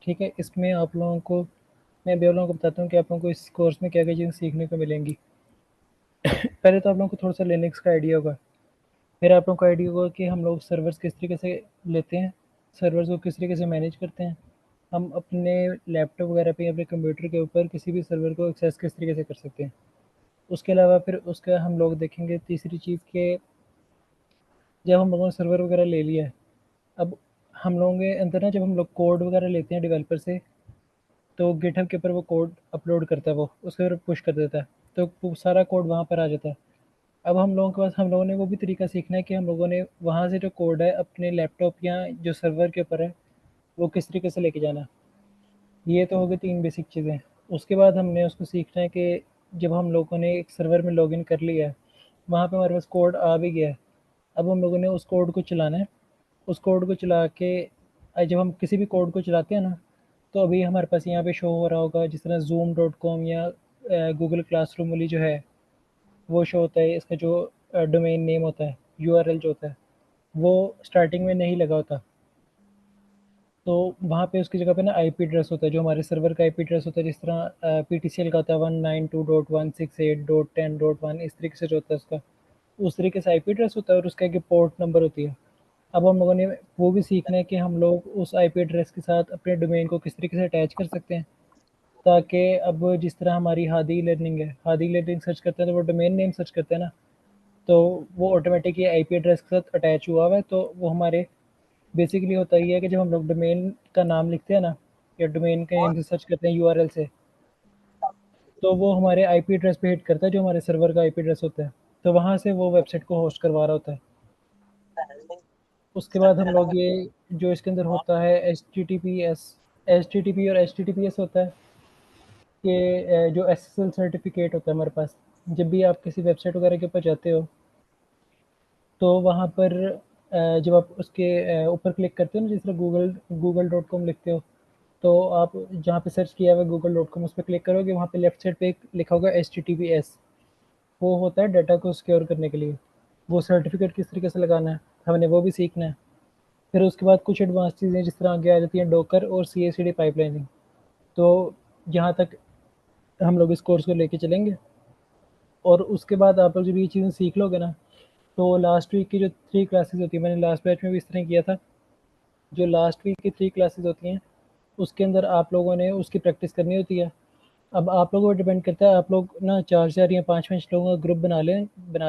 ठीक है, इसमें आप लोगों को मैं अभी आप लोगों को बताता हूँ कि आप लोगों को इस कोर्स में क्या-क्या चीज़ें सीखने को मिलेंगी। पहले तो आप लोगों को थोड़ा-सा लिनक्स का आइडिया होगा। फिर आप लोगों को आइडिया होगा कि हम लोग सर्वर्स किस तरीके से लेते हैं, सर्वर्स को किस तरीके से मैनेज करते हैं। हम अपने लैपटॉप वगैरह पे या अपने कंप्यूटर के ऊपर किसी भी सर्वर को एक्सेस किस तरीके से कर सकते हैं। उसके अलावा फिर उसका हम लोग देखेंगे तीसरी चीज़ के जब हम लोगों ने सर्वर वगैरह ले लिया है, अब हम लोगों के अंदर ना जब हम लोग कोड वगैरह लेते हैं डेवलपर से, तो गिटहब के ऊपर वो कोड अपलोड करता है, वो उसके ऊपर पुश कर देता है, तो वो सारा कोड वहाँ पर आ जाता है। अब हम लोगों के पास हम लोगों ने वो भी तरीका सीखना है कि हम लोगों ने वहाँ से जो कोड है अपने लैपटॉप या जो सर्वर के ऊपर है वो किस तरीके से लेके जाना है। ये तो हो गई 3 बेसिक चीज़ें। उसके बाद हमने उसको सीखना है कि जब हम लोगों ने एक सर्वर में लॉगिन कर लिया है, वहाँ पे हमारे पास कोड आ भी गया है। अब हम लोगों ने उस कोड को चलाना है। उस कोड को चला के जब हम किसी भी कोड को चलाते हैं ना, तो अभी हमारे पास यहाँ पे शो हो रहा होगा जिस तरह ज़ूम.com या गूगल क्लासरूम वाली जो है, वो शो होता है। इसका जो डोमेन नेम होता है, यूआरएल जो होता है, वो स्टार्टिंग में नहीं लगा होता। तो वहाँ पे उसकी जगह पे ना आईपी एड्रेस होता है, जो हमारे सर्वर का आईपी एड्रेस होता है, जिस तरह पीटीसीएल का होता है 192.168.10.1 इस तरीके से जो होता है उसका, उस तरीके से आईपी एड्रेस होता है और उसका एक पोर्ट नंबर होती है। अब हम लोगों ने वो भी सीखना है कि हम लोग उस आईपी एड्रेस के साथ अपने डोमेन को किस तरीके से अटैच कर सकते हैं, ताकि अब जिस तरह हमारी हादी लर्निंग है, हादी लर्निंग सर्च करते हैं तो वो डोमेन नेम सर्च करते हैं ना, तो वो ऑटोमेटिक ये आईपी एड्रेस के साथ अटैच हुआ हुआ है। तो वो हमारे बेसिकली होता ही है कि जब हम लोग डोमेन का नाम लिखते हैं ना, या डोमेन के नेम से सर्च करते हैं यूआरएल से, तो वो हमारे आईपी एड्रेस पे हिट करता है जो हमारे सर्वर का आईपी एड्रेस होता है। तो वहाँ से वो वेबसाइट को होस्ट करवा रहा होता है। उसके बाद हम लोग ये जो इसके अंदर होता है एच टी टी पी और H T T P S होता है कि जो एसएसएल सर्टिफिकेट होता है हमारे पास, जब भी आप किसी वेबसाइट वगैरह के ऊपर जाते हो, तो वहाँ पर जब आप उसके ऊपर क्लिक करते हो ना, जिस तरह गूगल.com लिखते हो, तो आप जहाँ पे सर्च किया हुआ है गूगल.com उस पर क्लिक करोगे, वहाँ पे लेफ्ट साइड पे एक लिखा होगा एच वो होता है डाटा को सिक्योर करने के लिए। वो सर्टिफिकेट किस तरीके से लगाना है हमने वो भी सीखना है। फिर उसके बाद कुछ एडवांस चीज़ें जिस तरह आगे आ जाती हैं डोकर और सी ए सी डी पाइपलाइनिंग। तो यहाँ तक हम लोग इस कोर्स को लेके चलेंगे, और उसके बाद आप लोग जब ये चीज़ें सीख लोगे ना, तो लास्ट वीक की जो 3 क्लासेस होती है, मैंने लास्ट बैच में भी इस तरह किया था। जो लास्ट वीक की 3 क्लासेस होती हैं, उसके अंदर आप लोगों ने उसकी प्रैक्टिस करनी होती है। अब आप लोगों पर डिपेंड करता है, आप लोग ना 4-4 या 5-5 लोगों का ग्रुप बना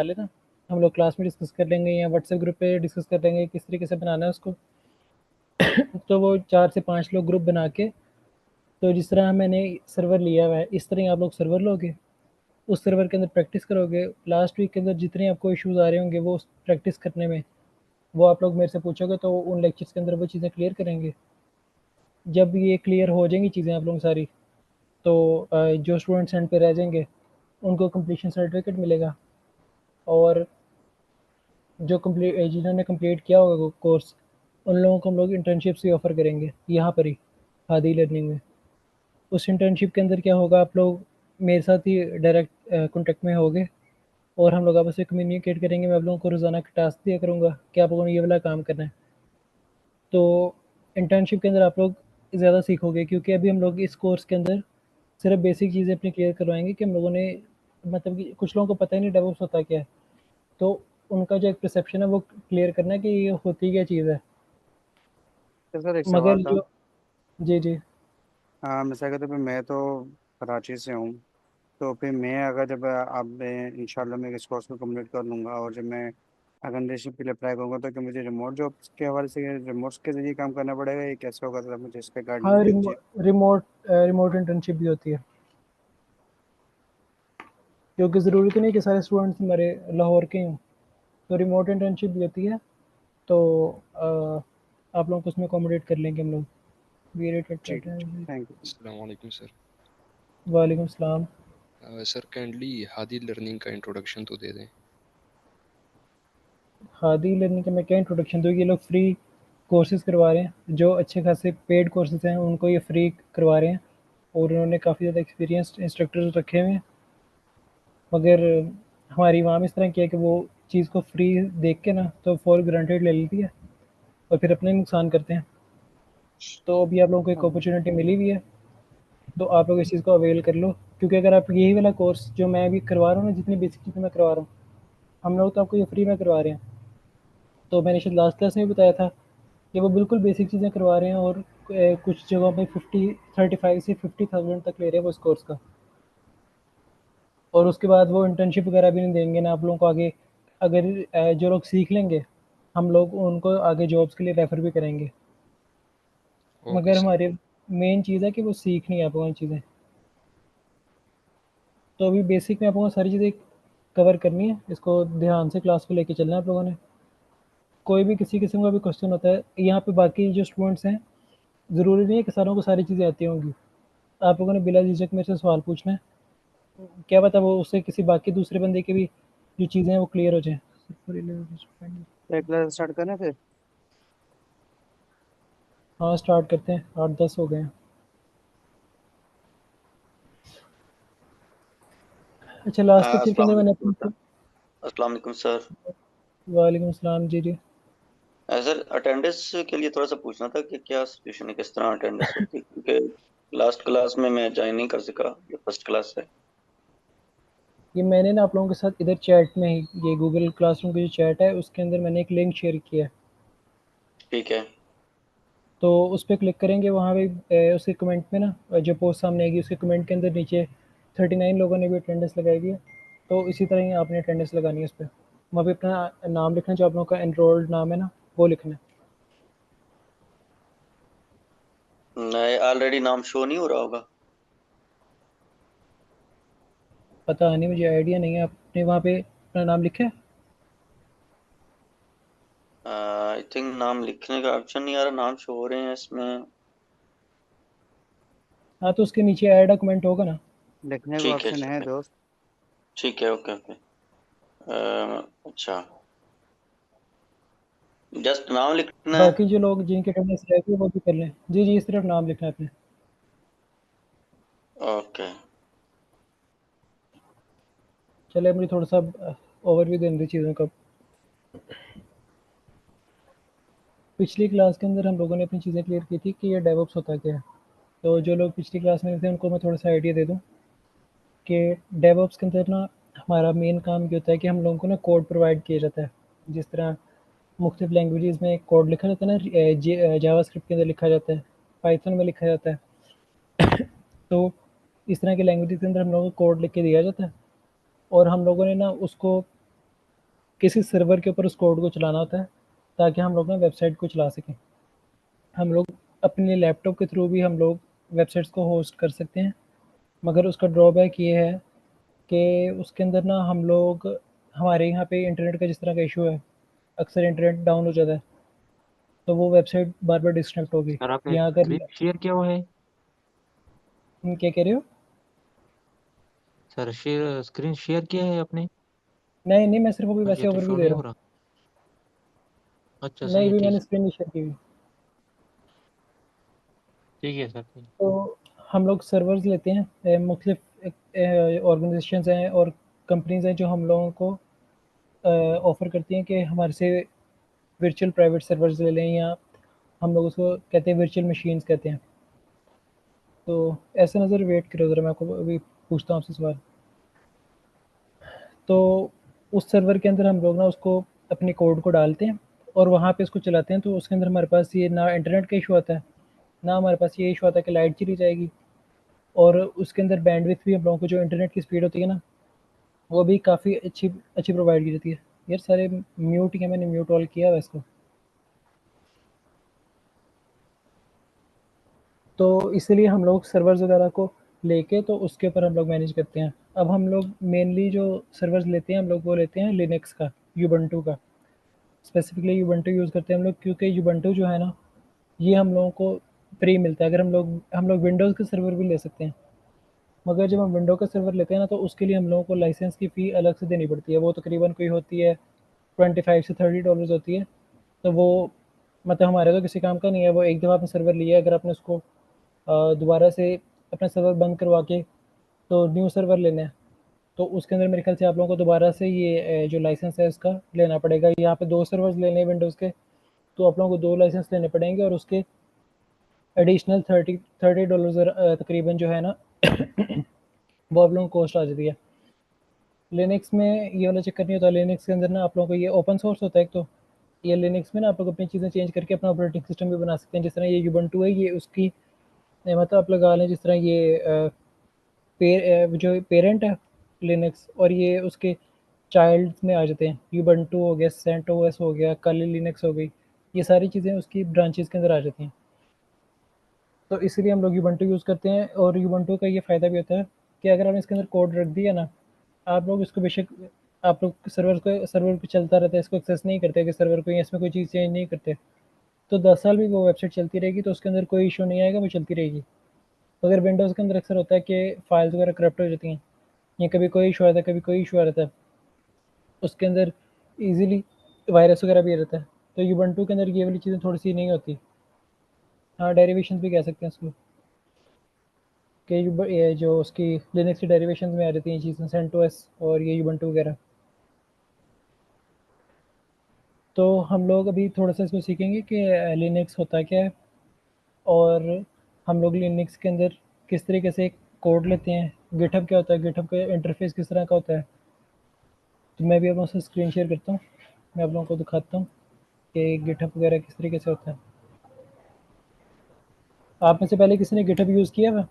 लेना। हम लोग क्लास में डिस्कस कर लेंगे या व्हाट्सएप ग्रुप पे डिस्कस कर लेंगे किस तरीके से बनाना है उसको। तो वो 4 से 5 लोग ग्रुप बना के, तो जिस तरह मैंने सर्वर लिया हुआ है इस तरह ही आप लोग सर्वर लोगे, उस सर्वर के अंदर प्रैक्टिस करोगे। लास्ट वीक के अंदर जितने आपको इश्यूज़ आ रहे होंगे वो प्रैक्टिस करने में, वो आप लोग मेरे से पूछोगे तो उन लेक्चर्स के अंदर वो चीज़ें क्लियर करेंगे। जब ये क्लियर हो जाएंगी चीज़ें आप लोगों की सारी, तो जो स्टूडेंट्स एंड पे रह जाएंगे उनको कंप्लीशन सर्टिफिकेट मिलेगा। और जो कंप्लीट जिन्होंने कंप्लीट किया होगा कोर्स, उन लोगों को हम लोग इंटर्नशिप्स भी ऑफ़र करेंगे यहाँ पर ही, हादी लर्निंग में। उस इंटर्नशिप के अंदर क्या होगा, आप लोग मेरे साथ ही डायरेक्ट कॉन्टेक्ट में होगे, और हम लोग आपस में कम्युनिकेट करेंगे। मैं आप लोगों को रोज़ाना का टास्क दिया करूँगा कि आप लोगों ने ये वाला काम करना है। तो इंटर्नशिप के अंदर आप लोग ज़्यादा सीखोगे, क्योंकि अभी हम लोग इस कोर्स के अंदर सिर्फ बेसिक चीज़ें अपनी क्लियर करवाएंगे कि हम लोगों ने, मतलब कि कुछ लोगों को पता ही नहीं डेवऑप्स होता क्या है, तो उनका जो एक परसेप्शन है वो क्लियर करना है कि ये होती क्या चीज़ है। तो सर एक मगर सवाल था। जो जी जी हाँ, मिसाल के तौर पे मैं तो कराची से हूँ। तो फिर मैं अगर जब आप मैं इंशाल्लाह मैं इस कोर्स को कंप्लीट कर लूँगा और जब मैं अगर इंटर्नशिप के लिए अप्लाई करूँगा तो क्या मुझे रिमोट जॉब्स के हवाले से रिमोट के ज़रिए काम करना पड़ेगा, ये कैसे होगा, जरा मुझे इस पर गाइडलाइन हाँ, दे दीजिए। रिमोट इंटर्नशिप भी होती है, क्योंकि ज़रूरी तो नहीं कि सारे स्टूडेंट्स हमारे लाहौर के ही हों। तो रिमोट इंटर्नशिप भी होती है। तो आप लोगों को उसमें अकोमोडेट कर लेंगे हम लोग। वी रेटेड ठीक है, करते हैं। Thank you. अस्सलाम वालेकुम सर। वालेकुम सलाम। सर काइंडली हादी लर्निंग का इंट्रोडक्शन तो दे दें। हादी लर्निंग का मैं क्या इंट्रोडक्शन दूँ, ये लोग फ्री कोर्सेज़ करवा रहे हैं, जो अच्छे खासे पेड कोर्सेज़ हैं उनको ये फ्री करवा रहे हैं, और उन्होंने काफ़ी ज़्यादा एक्सपीरियंस्ड इंस्ट्रक्टर्स रखे हुए हैं। मगर हमारी इमाम इस तरह की है कि वो चीज़ को फ्री देख के ना तो फॉर ग्रांटेड ले लेती है, और फिर अपने नुकसान करते हैं। तो अभी आप लोगों को एक अपॉर्चुनिटी मिली हुई है, तो आप लोग इस चीज़ को अवेल कर लो, क्योंकि अगर आप यही वाला कोर्स जो मैं अभी करवा रहा हूँ ना, जितनी बेसिक चीज़ें मैं करवा रहा हूँ, हम लोग तो आपको ये फ्री में करवा रहे हैं। तो मैंने शायद लास्ट क्लास में भी बताया था कि वो बिल्कुल बेसिक चीज़ें करवा रहे हैं, और कुछ जगहों पे 35 से 50,000 तक ले रहे हैं वो इस कोर्स का। और उसके बाद वो इंटर्नशिप वगैरह भी नहीं देंगे ना आप लोगों को आगे। अगर जो लोग सीख लेंगे, हम लोग उनको आगे जॉब्स के लिए रेफ़र भी करेंगे। ओके मगर सर। हमारे मेन चीज़ है कि वो सीखनी है आप लोगों को चीज़ें। तो अभी बेसिक में आप लोगों को सारी चीज़ें कवर करनी है, इसको ध्यान से क्लास को लेके चलना है आप लोगों ने। कोई भी किसी किस्म का भी क्वेश्चन होता है यहाँ पे, बाकी जो स्टूडेंट्स हैं, ज़रूरी नहीं है कि सारों को सारी चीज़ें आती होंगी। आप लोगों ने बिला झिझक मेरे से सवाल पूछना है, क्या पता वो उससे किसी बाकी दूसरे बंदे की भी जो चीज़ें हैं वो क्लियर हो जाएँ। एक क्लास स्टार्ट करें फिर। हाँ, स्टार्ट करते हैं, 8-10 हो गए हैं। अच्छा, लास्ट लेक्चर के अस्सलाम अंदर मैंने वालेकुम अपनी सर। अस्सलाम वालेकुम सर। वालेकुम सलाम जी। सर अटेंडेंस के लिए थोड़ा सा पूछना था कि क्या सिचुएशन है, किस तरह अटेंडेंस होती है, क्योंकि लास्ट क्लास में मैं ज्वाइन नहीं कर सका, ये फर्स्ट क्लास है। ये मैंने ना आप लोगों के साथ इधर चैट में ही, ये गूगल क्लासरूम की जो चैट है उसके अंदर मैंने एक लिंक शेयर किया है। ठीक है। तो उस पर क्लिक करेंगे, वहाँ पे उसके कमेंट में ना जो पोस्ट सामने आएगी उसके कमेंट के अंदर नीचे 39 लोगों ने भी अटेंडेंस लगाई हुई है। तो इसी तरह ही आपने अटेंडेंस लगानी है उस पर। वहाँ पे अपना नाम लिखना, जो आप लोगों का एनरोल्ड नाम है ना वो लिखना है। नहीं, ऑलरेडी नाम शो नहीं हो रहा होगा। पता नहीं, मुझे आइडिया नहीं है। आपने वहाँ पे अपना नाम लिखा है? आई थिंक नाम लिखने का ऑप्शन नहीं आ रहा, नाम शो हो रहे हैं इसमें। हाँ, तो उसके नीचे ऐड अ कमेंट होगा ना। लिखने का ठीक है ऑप्शन है चलें। दोस्त। ठीक है, ओके ओके। अच्छा, जस्ट नाम लिखना है। बाकी जो लोग जिनकी अटेंडेंस रहती है वो भी कर लें। जी जी, सिर्फ नाम लिखना है अपने। ओके। चलिए, मुझे थोड़ा सा ओवरव्यू देने दीजिए चीज़ों का। पिछली क्लास के अंदर हम लोगों ने अपनी चीज़ें क्लियर की थी कि ये डेवऑप्स होता क्या है। तो जो लोग पिछली क्लास में थे उनको मैं थोड़ा सा आइडिया दे दूँ कि डेवऑप्स के अंदर ना हमारा मेन काम ये होता है कि हम लोगों को ना कोड प्रोवाइड किया जाता है। जिस तरह मुख्तलिफ लैंग्वेजेस में कोड लिखा जाता है ना, जावास्क्रिप्ट के अंदर लिखा जाता है, पाइथन में लिखा जाता है। तो इस तरह के लैंग्वेजेस के अंदर हम लोगों को कोड लिख के दिया जाता है, और हम लोगों ने ना उसको किसी सर्वर के ऊपर उस कोड को चलाना होता है, ताकि हम लोग ना वेबसाइट को चला सकें। हम लोग अपने लैपटॉप के थ्रू भी हम लोग वेबसाइट्स को होस्ट कर सकते हैं, मगर उसका ड्रॉबैक ये है कि उसके अंदर ना हम लोग, हमारे यहाँ पे इंटरनेट का जिस तरह का इशू है, अक्सर इंटरनेट डाउन हो जाता है, तो वो वेबसाइट बार बार डिस्कनेक्ट होगी। सर आपने या अगर स्क्रीन शेयर किया हुआ है? क्या कह रहे हो? सर शेयर स्क्रीन शेयर किया है आपने? नहीं नहीं, मैं सिर्फ अभी हाँ, ये वैसे तो ओवरव्यू शो दे नहीं रहा हो हूँ। रहा। अच्छा सही नहीं, है, भी ठीक मैंने है। स्क्रीन नहीं शेयर की हुई। ठीक है सर, ठीक। तो हम लोग सर्वर्स लेते हैं, मुख्तलिफ ऑर्गेनाइजेशन हैं और कंपनीज हैं जो हम लोगों को ऑफ़र करती हैं कि हमारे से वर्चुअल प्राइवेट सर्वर्स ले लें, या हम लोग उसको कहते हैं वर्चुअल मशीन्स कहते हैं। तो ऐसे नज़र वेट करो ज़रा, मैं आपको अभी पूछता हूँ आपसे सवाल। तो उस सर्वर के अंदर हम लोग ना उसको अपने कोड को डालते हैं और वहाँ पे उसको चलाते हैं। तो उसके अंदर हमारे पास ये ना इंटरनेट का इशू आता है, ना हमारे पास ये इशू आता है कि लाइट चली जाएगी। और उसके अंदर बैंडविड्थ भी हम लोगों को, जो इंटरनेट की स्पीड होती है ना, वो भी काफ़ी अच्छी अच्छी प्रोवाइड की जाती है। यार सारे म्यूट ही हैं, मैंने म्यूट ऑल किया हुआ है इसको। तो इसलिए हम लोग सर्वर्स वगैरह को लेके तो उसके ऊपर हम लोग मैनेज करते हैं। अब हम लोग मेनली जो सर्वर्स लेते हैं हम लोग वो लेते हैं लिनक्स का, यूबंटू का। स्पेसिफिकली यूबंटू यूज़ करते हैं हम लोग, क्योंकि यूबंटू जो है ना, ये हम लोगों को फ्री मिलता है। अगर हम लोग विंडोज़ के सर्वर भी ले सकते हैं, मगर जब हम विंडो का सर्वर लेते हैं ना, तो उसके लिए हम लोगों को लाइसेंस की फ़ी अलग से देनी पड़ती है। वो तकरीबन कोई होती है 25 से 30 डॉलर्स होती है। तो वो मतलब हमारे तो किसी काम का नहीं है। वो एक दफ़ा आपने सर्वर लिया है, अगर आपने उसको दोबारा से अपना सर्वर बंद करवा के तो न्यू सर्वर लेना है, तो उसके अंदर मेरे ख्याल से आप लोगों को दोबारा से ये जो लाइसेंस है इसका लेना पड़ेगा। यहाँ पे 2 सर्वर्स लेने हैं विंडोज़ के, तो आप लोगों को 2 लाइसेंस लेने पड़ेंगे, और उसके एडिशनल $30 तकरीबन जो है ना वो आप लोगों को कॉस्ट आ जाती है। लिनक्स में ये वाला चक्कर नहीं होता। लिनक्स के अंदर ना आप लोगों को ये ओपन सोर्स होता है एक तो, ये लिनक्स में ना आप लोग अपनी चीज़ें चेंज करके अपना ऑपरेटिंग सिस्टम भी बना सकते हैं। जिस तरह ये यूबंटू है, ये उसकी मतलब आप लगा लें जिस तरह ये जो पेरेंट है लिनक्स, और ये उसके चाइल्ड में आ जाते हैं। यूबंटू हो गया, सेंट ओएस हो गया, काली लिनक्स हो गई, ये सारी चीज़ें उसकी ब्रांचेस के अंदर आ जाती हैं। तो इसीलिए हम लोग यूबंटू यूज़ करते हैं। और यूबंटू का ये फ़ायदा भी होता है कि अगर आपने इसके अंदर कोड रख दिया ना, आप लोग इसको बेशक आप लोग सर्वर पे चलता रहता है, इसको एक्सेस नहीं करते कि सर्वर को, या इसमें कोई चीज़ चेंज नहीं करते, तो 10 साल भी वो वेबसाइट चलती रहेगी, तो उसके अंदर कोई इशू नहीं आएगा, वो चलती रहेगी। अगर विंडोज़ के अंदर अक्सर होता है कि फाइल्स वगैरह करप्ट हो जाती हैं, या कभी कोई इशू आता है, कभी कोई इशू आ रहता है, उसके अंदर ईजिली वायरस वगैरह भी आ रहता है। तो यूबंटू के अंदर ये वाली चीज़ें थोड़ी सी नहीं होती। हाँ, डेरिवेशन भी कह सकते हैं इसको, कि ये जो उसकी लिनक्स की डेरिवेशन में आ जाती हैं चीज़ें, सेंटोस और ये यूबंटू वगैरह। तो हम लोग अभी थोड़ा सा इसको सीखेंगे कि लिनक्स होता क्या है, और हम लोग लिनक्स के अंदर किस तरीके से कोड लेते हैं, गिटहब क्या होता है, गिटहब का इंटरफेस किस तरह का होता है। तो मैं भी आप लोगों से स्क्रीन शेयर करता हूँ, मैं आप लोगों को दिखाता हूँ कि गिटहब वगैरह किस तरीके से होता है। आप में से पहले किसी ने गिटहब यूज़ किया हुआ?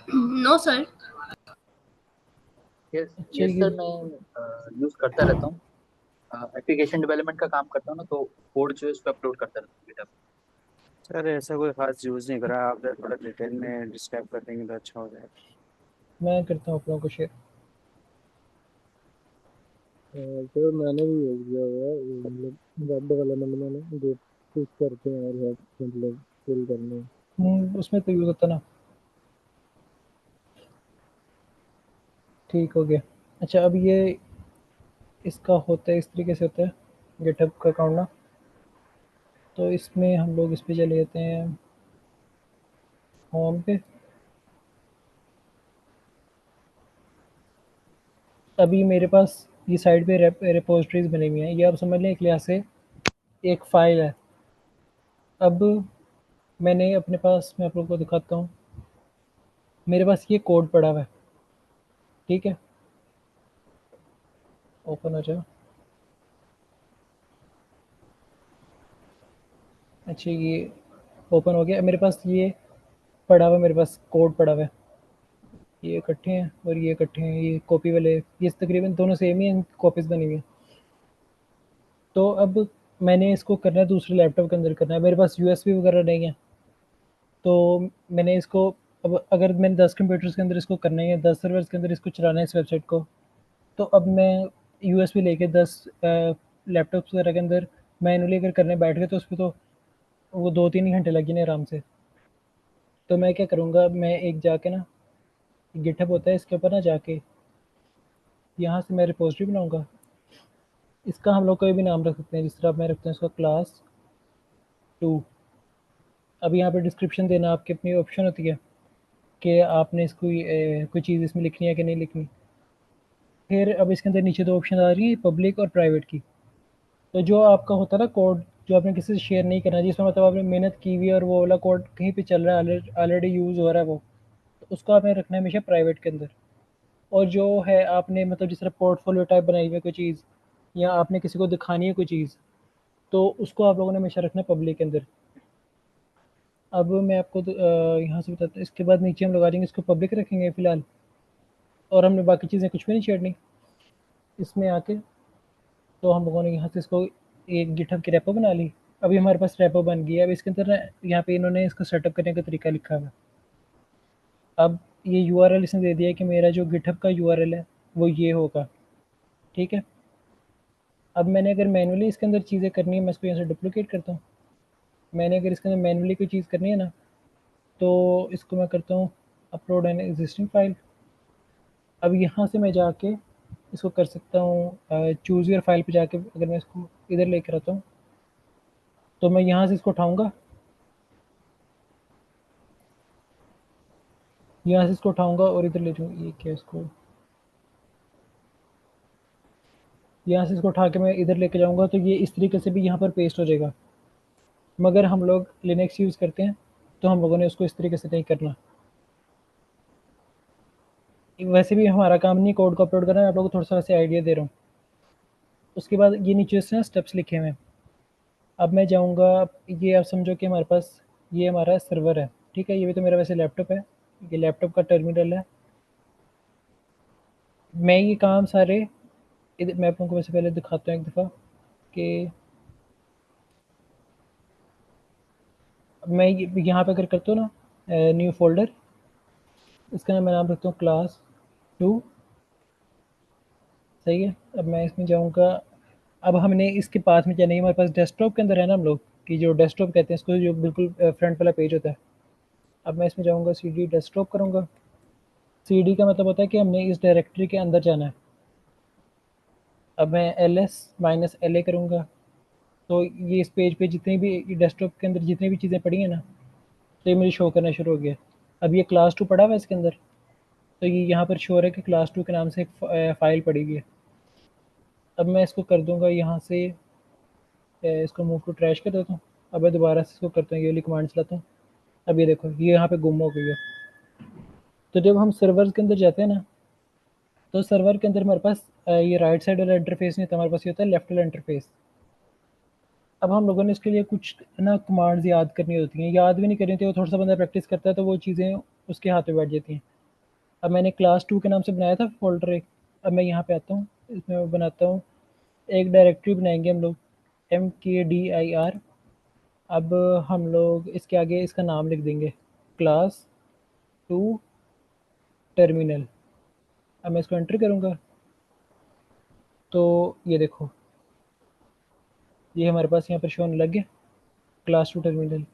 No sir. यस अच्छा, यस ये सर, मैं यूज करता रहता हूँ। एप्लीकेशन डेवलपमेंट का काम करता हूँ ना, तो कोड जो है उस पर अपलोड करता रहता हूँ GitHub। सर ऐसा कोई खास यूज़ नहीं करा, आप थोड़ा डिटेल में डिस्क्राइब कर देंगे तो अच्छा हो जाएगा। मैं करता हूँ आप लोगों को शेयर। सर मैंने भी यूज़ किया हुआ है, मतलब वेब डेवलपमेंट में ना, जो पुश करते हैं और मतलब फिल करने। उसमें तो यूज़ होता ना। ठीक हो गया। अच्छा, अब ये इसका होता है, इस तरीके से होता है गिटहब का अकाउंट ना। तो इसमें हम लोग इस पे चले जाते हैं होम पे। अभी मेरे पास ये साइड पे रिपोजिटरीज बनी हुई हैं, ये आप समझ लें एक लिहाज से एक फ़ाइल है। अब मैंने अपने पास, मैं आप लोगों को दिखाता हूँ, मेरे पास ये कोड पड़ा हुआ है, ठीक है, ओपन हो जाए। अच्छा, ये ओपन हो गया। मेरे पास ये पड़ा हुआ है, मेरे पास कोड पड़ा हुआ है, ये इकट्ठे हैं और ये इकट्ठे हैं, ये कॉपी वाले, ये तकरीबन दोनों सेम ही हैं, कॉपीज़ बनी हुई हैं। तो अब मैंने इसको करना है दूसरे लैपटॉप के अंदर करना है, मेरे पास यूएसबी वगैरह नहीं है। तो मैंने इसको, अब अगर मैंने 10 कंप्यूटर्स के अंदर इसको करना ही है, 10 सर्वर्स के अंदर इसको चलाना है इस वेबसाइट को, तो अब मैं यूएसबी लेके 10 लैपटॉप्स वगैरह के अंदर मैनुअली अगर करने बैठ गए, तो उसपे तो वो 2-3 घंटे लगे ना आराम से। तो मैं क्या करूँगा, मैं एक जाके ना, गिटहब होता है, इसके ऊपर ना जाके यहाँ से मैं रिपोजिटरी बनाऊँगा। इसका हम लोग कोई भी नाम रख सकते हैं, जिस तरह मैं रखते हैं इसका क्लास 2। अब यहाँ पे डिस्क्रिप्शन देना आपकी अपनी ऑप्शन होती है कि आपने इसको कोई चीज़ इसमें लिखनी है कि नहीं लिखनी। फिर अब इसके अंदर नीचे 2 ऑप्शन आ रही है, पब्लिक और प्राइवेट की। तो जो आपका होता है ना कोड, जो आपने किसी से शेयर नहीं करना, जिसमें मतलब आपने मेहनत की हुई है और वो वाला कोड कहीं पे चल रहा है, ऑलरेडी यूज़ हो रहा है वो, तो उसको आपने रखना है हमेशा प्राइवेट के अंदर। और जो है आपने मतलब जिस तरह पोर्टफोलियो टाइप बनाई हुई है कोई चीज़, या आपने किसी को दिखानी है कोई चीज़, तो उसको आप लोगों ने हमेशा रखना है पब्लिक के अंदर। अब मैं आपको यहाँ से बताता हूँ, इसके बाद नीचे हम लगा देंगे इसको पब्लिक रखेंगे फ़िलहाल, और हमने बाकी चीज़ें कुछ भी नहीं छेड़नी इसमें आके। तो हम लोगों ने यहाँ से इसको एक गिटहब की रेपो बना ली। अभी हमारे पास रेपो बन गई है। अब इसके अंदर ना यहाँ पे इन्होंने इसको सेटअप करने का तरीका लिखा हुआ है। अब ये यूआरएल इसने दे दिया है कि मेरा जो गिटहब का यूआरएल है वो ये होगा, ठीक है। अब मैंने अगर मैनुअली इसके अंदर चीज़ें करनी है, मैं इसको यहाँ से डुप्लिकेट करता हूँ। मैंने अगर इसके अंदर मैनुअली कोई चीज़ करनी है ना, तो इसको मैं करता हूँ अपलोड एन एग्जिस्टिंग फाइल। अब यहाँ से मैं जाके इसको कर सकता हूँ चूज़ योर फाइल पे जाके, अगर मैं इसको इधर लेकर आता हूँ, तो मैं यहाँ से इसको उठाऊँगा, यहाँ से इसको उठाऊँगा और इधर ले जाऊँगा। ये क्या, इसको यहाँ से इसको उठा के मैं इधर लेके जाऊँगा तो ये इस तरीके से भी यहाँ पर पेस्ट हो जाएगा। मगर हम लोग लिनक्स यूज़ करते हैं तो हम लोगों ने उसको इस तरीके से नहीं करना। वैसे भी हमारा काम नहीं कोड को अपलोड करना है, आप लोगों को थोड़ा सा वैसे आइडिया दे रहा हूँ। उसके बाद ये नीचे से ना स्टेप्स लिखे हुए हैं। अब मैं जाऊँगा, ये आप समझो कि हमारे पास ये हमारा सर्वर है, ठीक है। ये भी तो मेरा वैसे लैपटॉप है, ये लैपटॉप का टर्मिनल है। मैं ये काम सारे मैं आप लोगों को वैसे पहले दिखाता हूँ एक दफ़ा कि मैं यहाँ पे अगर करता हूँ ना न्यू फोल्डर, इसका मैं नाम रखता हूँ क्लास 2, सही है। अब मैं इसमें जाऊँगा, अब हमने इसके पास में क्या नहीं, हमारे पास डेस्कटॉप के अंदर है ना हम लोग कि जो डेस्कटॉप कहते हैं इसको, जो बिल्कुल फ्रंट वाला पेज होता है। अब मैं इसमें जाऊँगा, CD डेस्कटॉप करूँगा। CD का मतलब होता है कि हमने इस डायरेक्टरी के अंदर जाना है। अब मैं ls-la करूँगा तो ये इस पेज पे जितनी भी डेस्कटॉप के अंदर जितनी भी चीज़ें पड़ी हैं ना, तो ये मुझे शो करना शुरू हो गया। अब ये क्लास 2 पड़ा हुआ है इसके अंदर, तो ये यहाँ पर शो हो रहा है कि क्लास 2 के नाम से एक फ़ाइल पड़ी हुई है। अब मैं इसको कर दूँगा यहाँ से, इसको मूव टू ट्रैश कर देता हूँ। अब मैं दोबारा से इसको करता हूँ, ये वाली कमांड चलाता हूँ। अब ये देखो ये यहाँ पे गुम हो गई है। तो जब हम सर्वर के अंदर जाते हैं ना, तो सर्वर के अंदर हमारे पास ये राइट साइड वाला इंटरफेस नहीं होता, हमारे पास ये होता है लेफ्ट वाला इंटरफेस। अब हम लोगों ने इसके लिए कुछ ना कमांड्स याद करनी होती हैं, याद भी नहीं करनी थी, वो थोड़ा सा बंदा प्रैक्टिस करता है तो वो चीज़ें उसके हाथ में बैठ जाती हैं। अब मैंने क्लास 2 के नाम से बनाया था फोल्डर एक। अब मैं यहाँ पे आता हूँ, इसमें मैं बनाता हूँ एक डायरेक्टरी बनाएंगे हम लोग mkdir। अब हम लोग इसके आगे इसका नाम लिख देंगे क्लास 2 टर्मिनल। अब मैं इसको एंटर करूँगा तो ये देखो ये हमारे पास यहाँ पर शो होने लग गया क्लास 2 टर्मिनल।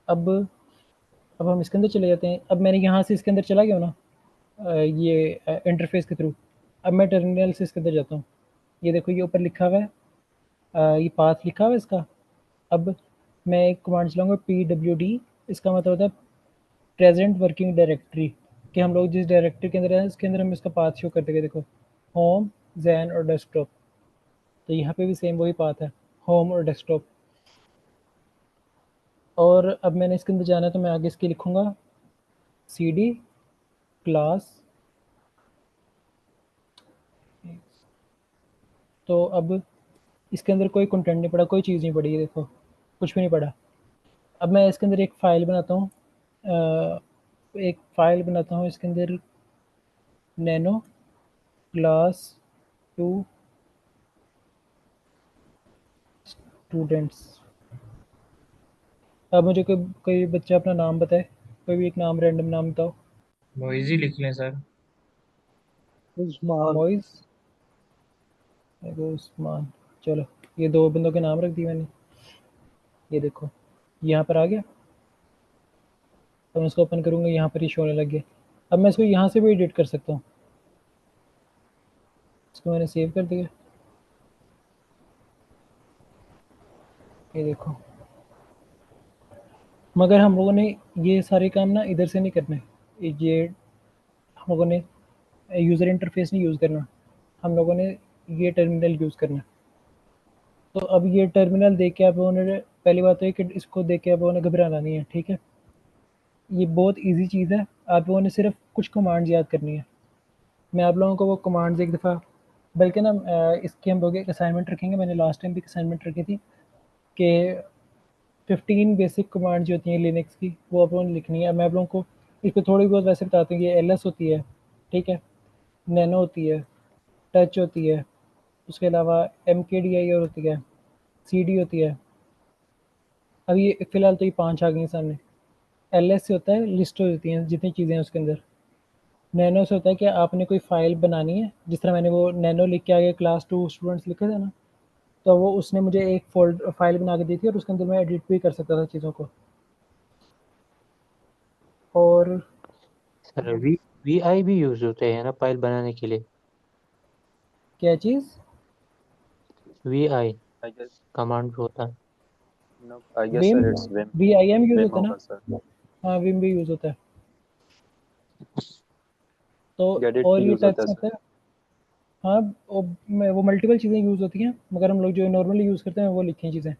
अब हम इसके अंदर चले जाते हैं। अब मैंने यहाँ से इसके अंदर चला गया हूँ ना ये इंटरफेस के थ्रू। अब मैं टर्मिनल से इसके अंदर जाता हूँ, ये देखो ये ऊपर लिखा हुआ है, ये पाथ लिखा हुआ है इसका। अब मैं एक कमांड चलाऊँगा pwd, इसका मतलब होता है प्रेजेंट वर्किंग डायरेक्टरी, कि हम लोग जिस डायरेक्टरी के अंदर हैं इसके अंदर हम इसका पाथ शो कर देंगे। देखो होम, जैन और डेस्कटॉप, तो यहाँ पे भी सेम वही पाथ है, होम और डेस्कटॉप। और अब मैंने इसके अंदर जाना है तो मैं आगे इसके लिखूँगा cd क्लास। तो अब इसके अंदर कोई कंटेंट नहीं पड़ा, कोई चीज़ नहीं पड़ी है, देखो कुछ भी नहीं पड़ा। अब मैं इसके अंदर एक फ़ाइल बनाता हूँ, इसके अंदर नैनो क्लास 2 स्टूडेंट्स। अब मुझे कोई बच्चा अपना नाम बताए, कोई भी एक नाम, रैंडम नाम बताओ। मोइज़ी लिख लें सर। उस्मान। मोइज़, उस्मान, चलो ये 2 बंदों के नाम रख दिए मैंने। ये देखो यहाँ पर आ गया। अब मैं इसको ओपन करूँगा, यहाँ पर ही शो होने लग गया। अब मैं इसको यहाँ से भी एडिट कर सकता हूँ, इसको मैंने सेव कर दिया। ये देखो, मगर हम लोगों ने ये सारे काम ना इधर से नहीं करने, ये हम लोगों ने यूज़र इंटरफेस नहीं यूज़ करना, हम लोगों ने ये टर्मिनल यूज़ करना। तो अब ये टर्मिनल देख के आप लोगों ने, पहली बात तो है कि इसको देख के आप लोगों ने घबराना नहीं है, ठीक है। ये बहुत इजी चीज़ है, आप लोगों ने सिर्फ कुछ कमांड्स याद करनी है। मैं आप लोगों को वो कमांड्स एक दफ़ा, बल्कि ना इसकी हम लोग एक असाइनमेंट रखेंगे, मैंने लास्ट टाइम भी एक असाइनमेंट रखी थी कि 15 बेसिक कमांड जो होती हैं लिनक्स की, वो आप लोगों ने लिखनी है। मैं आप लोगों को इस पर थोड़ी बहुत वैसे बताता हूँ। ये ls होती है, ठीक है, नैनो होती है, टच होती है, उसके अलावा mkdir होती है, cd होती है। अब ये फ़िलहाल तो ये 5 आ गई हैं सामने। ls से होता है लिस्ट हो जाती हैं जितनी चीज़ें हैं उसके अंदर। नैनो से होता है कि आपने कोई फ़ाइल बनानी है, जिस तरह मैंने वो नैनो लिख के आगे क्लास 2 स्टूडेंट्स लिखे थे ना, तो वो उसने मुझे एक फ़ाइल बना के दी थी और उसके अंदर मैं एडिट भी कर सकता था चीज़ों को। और सर वी भी यूज होते हैं ना फाइल बनाने के लिए? क्या चीज़? VI I guess कमांड जो होता है। no. I guess Vim, sir, it's Vim. VIM use Vim होता है ना? होगा sir. हाँ विम भी यूज़ होता है। तो Get it और भी ये use होता टच है होता sir. है, हाँ, वो मल्टीपल चीज़ें यूज़ होती हैं, मगर हम लोग जो नॉर्मली यूज़ करते हैं वो लिखी हैं चीज़ें।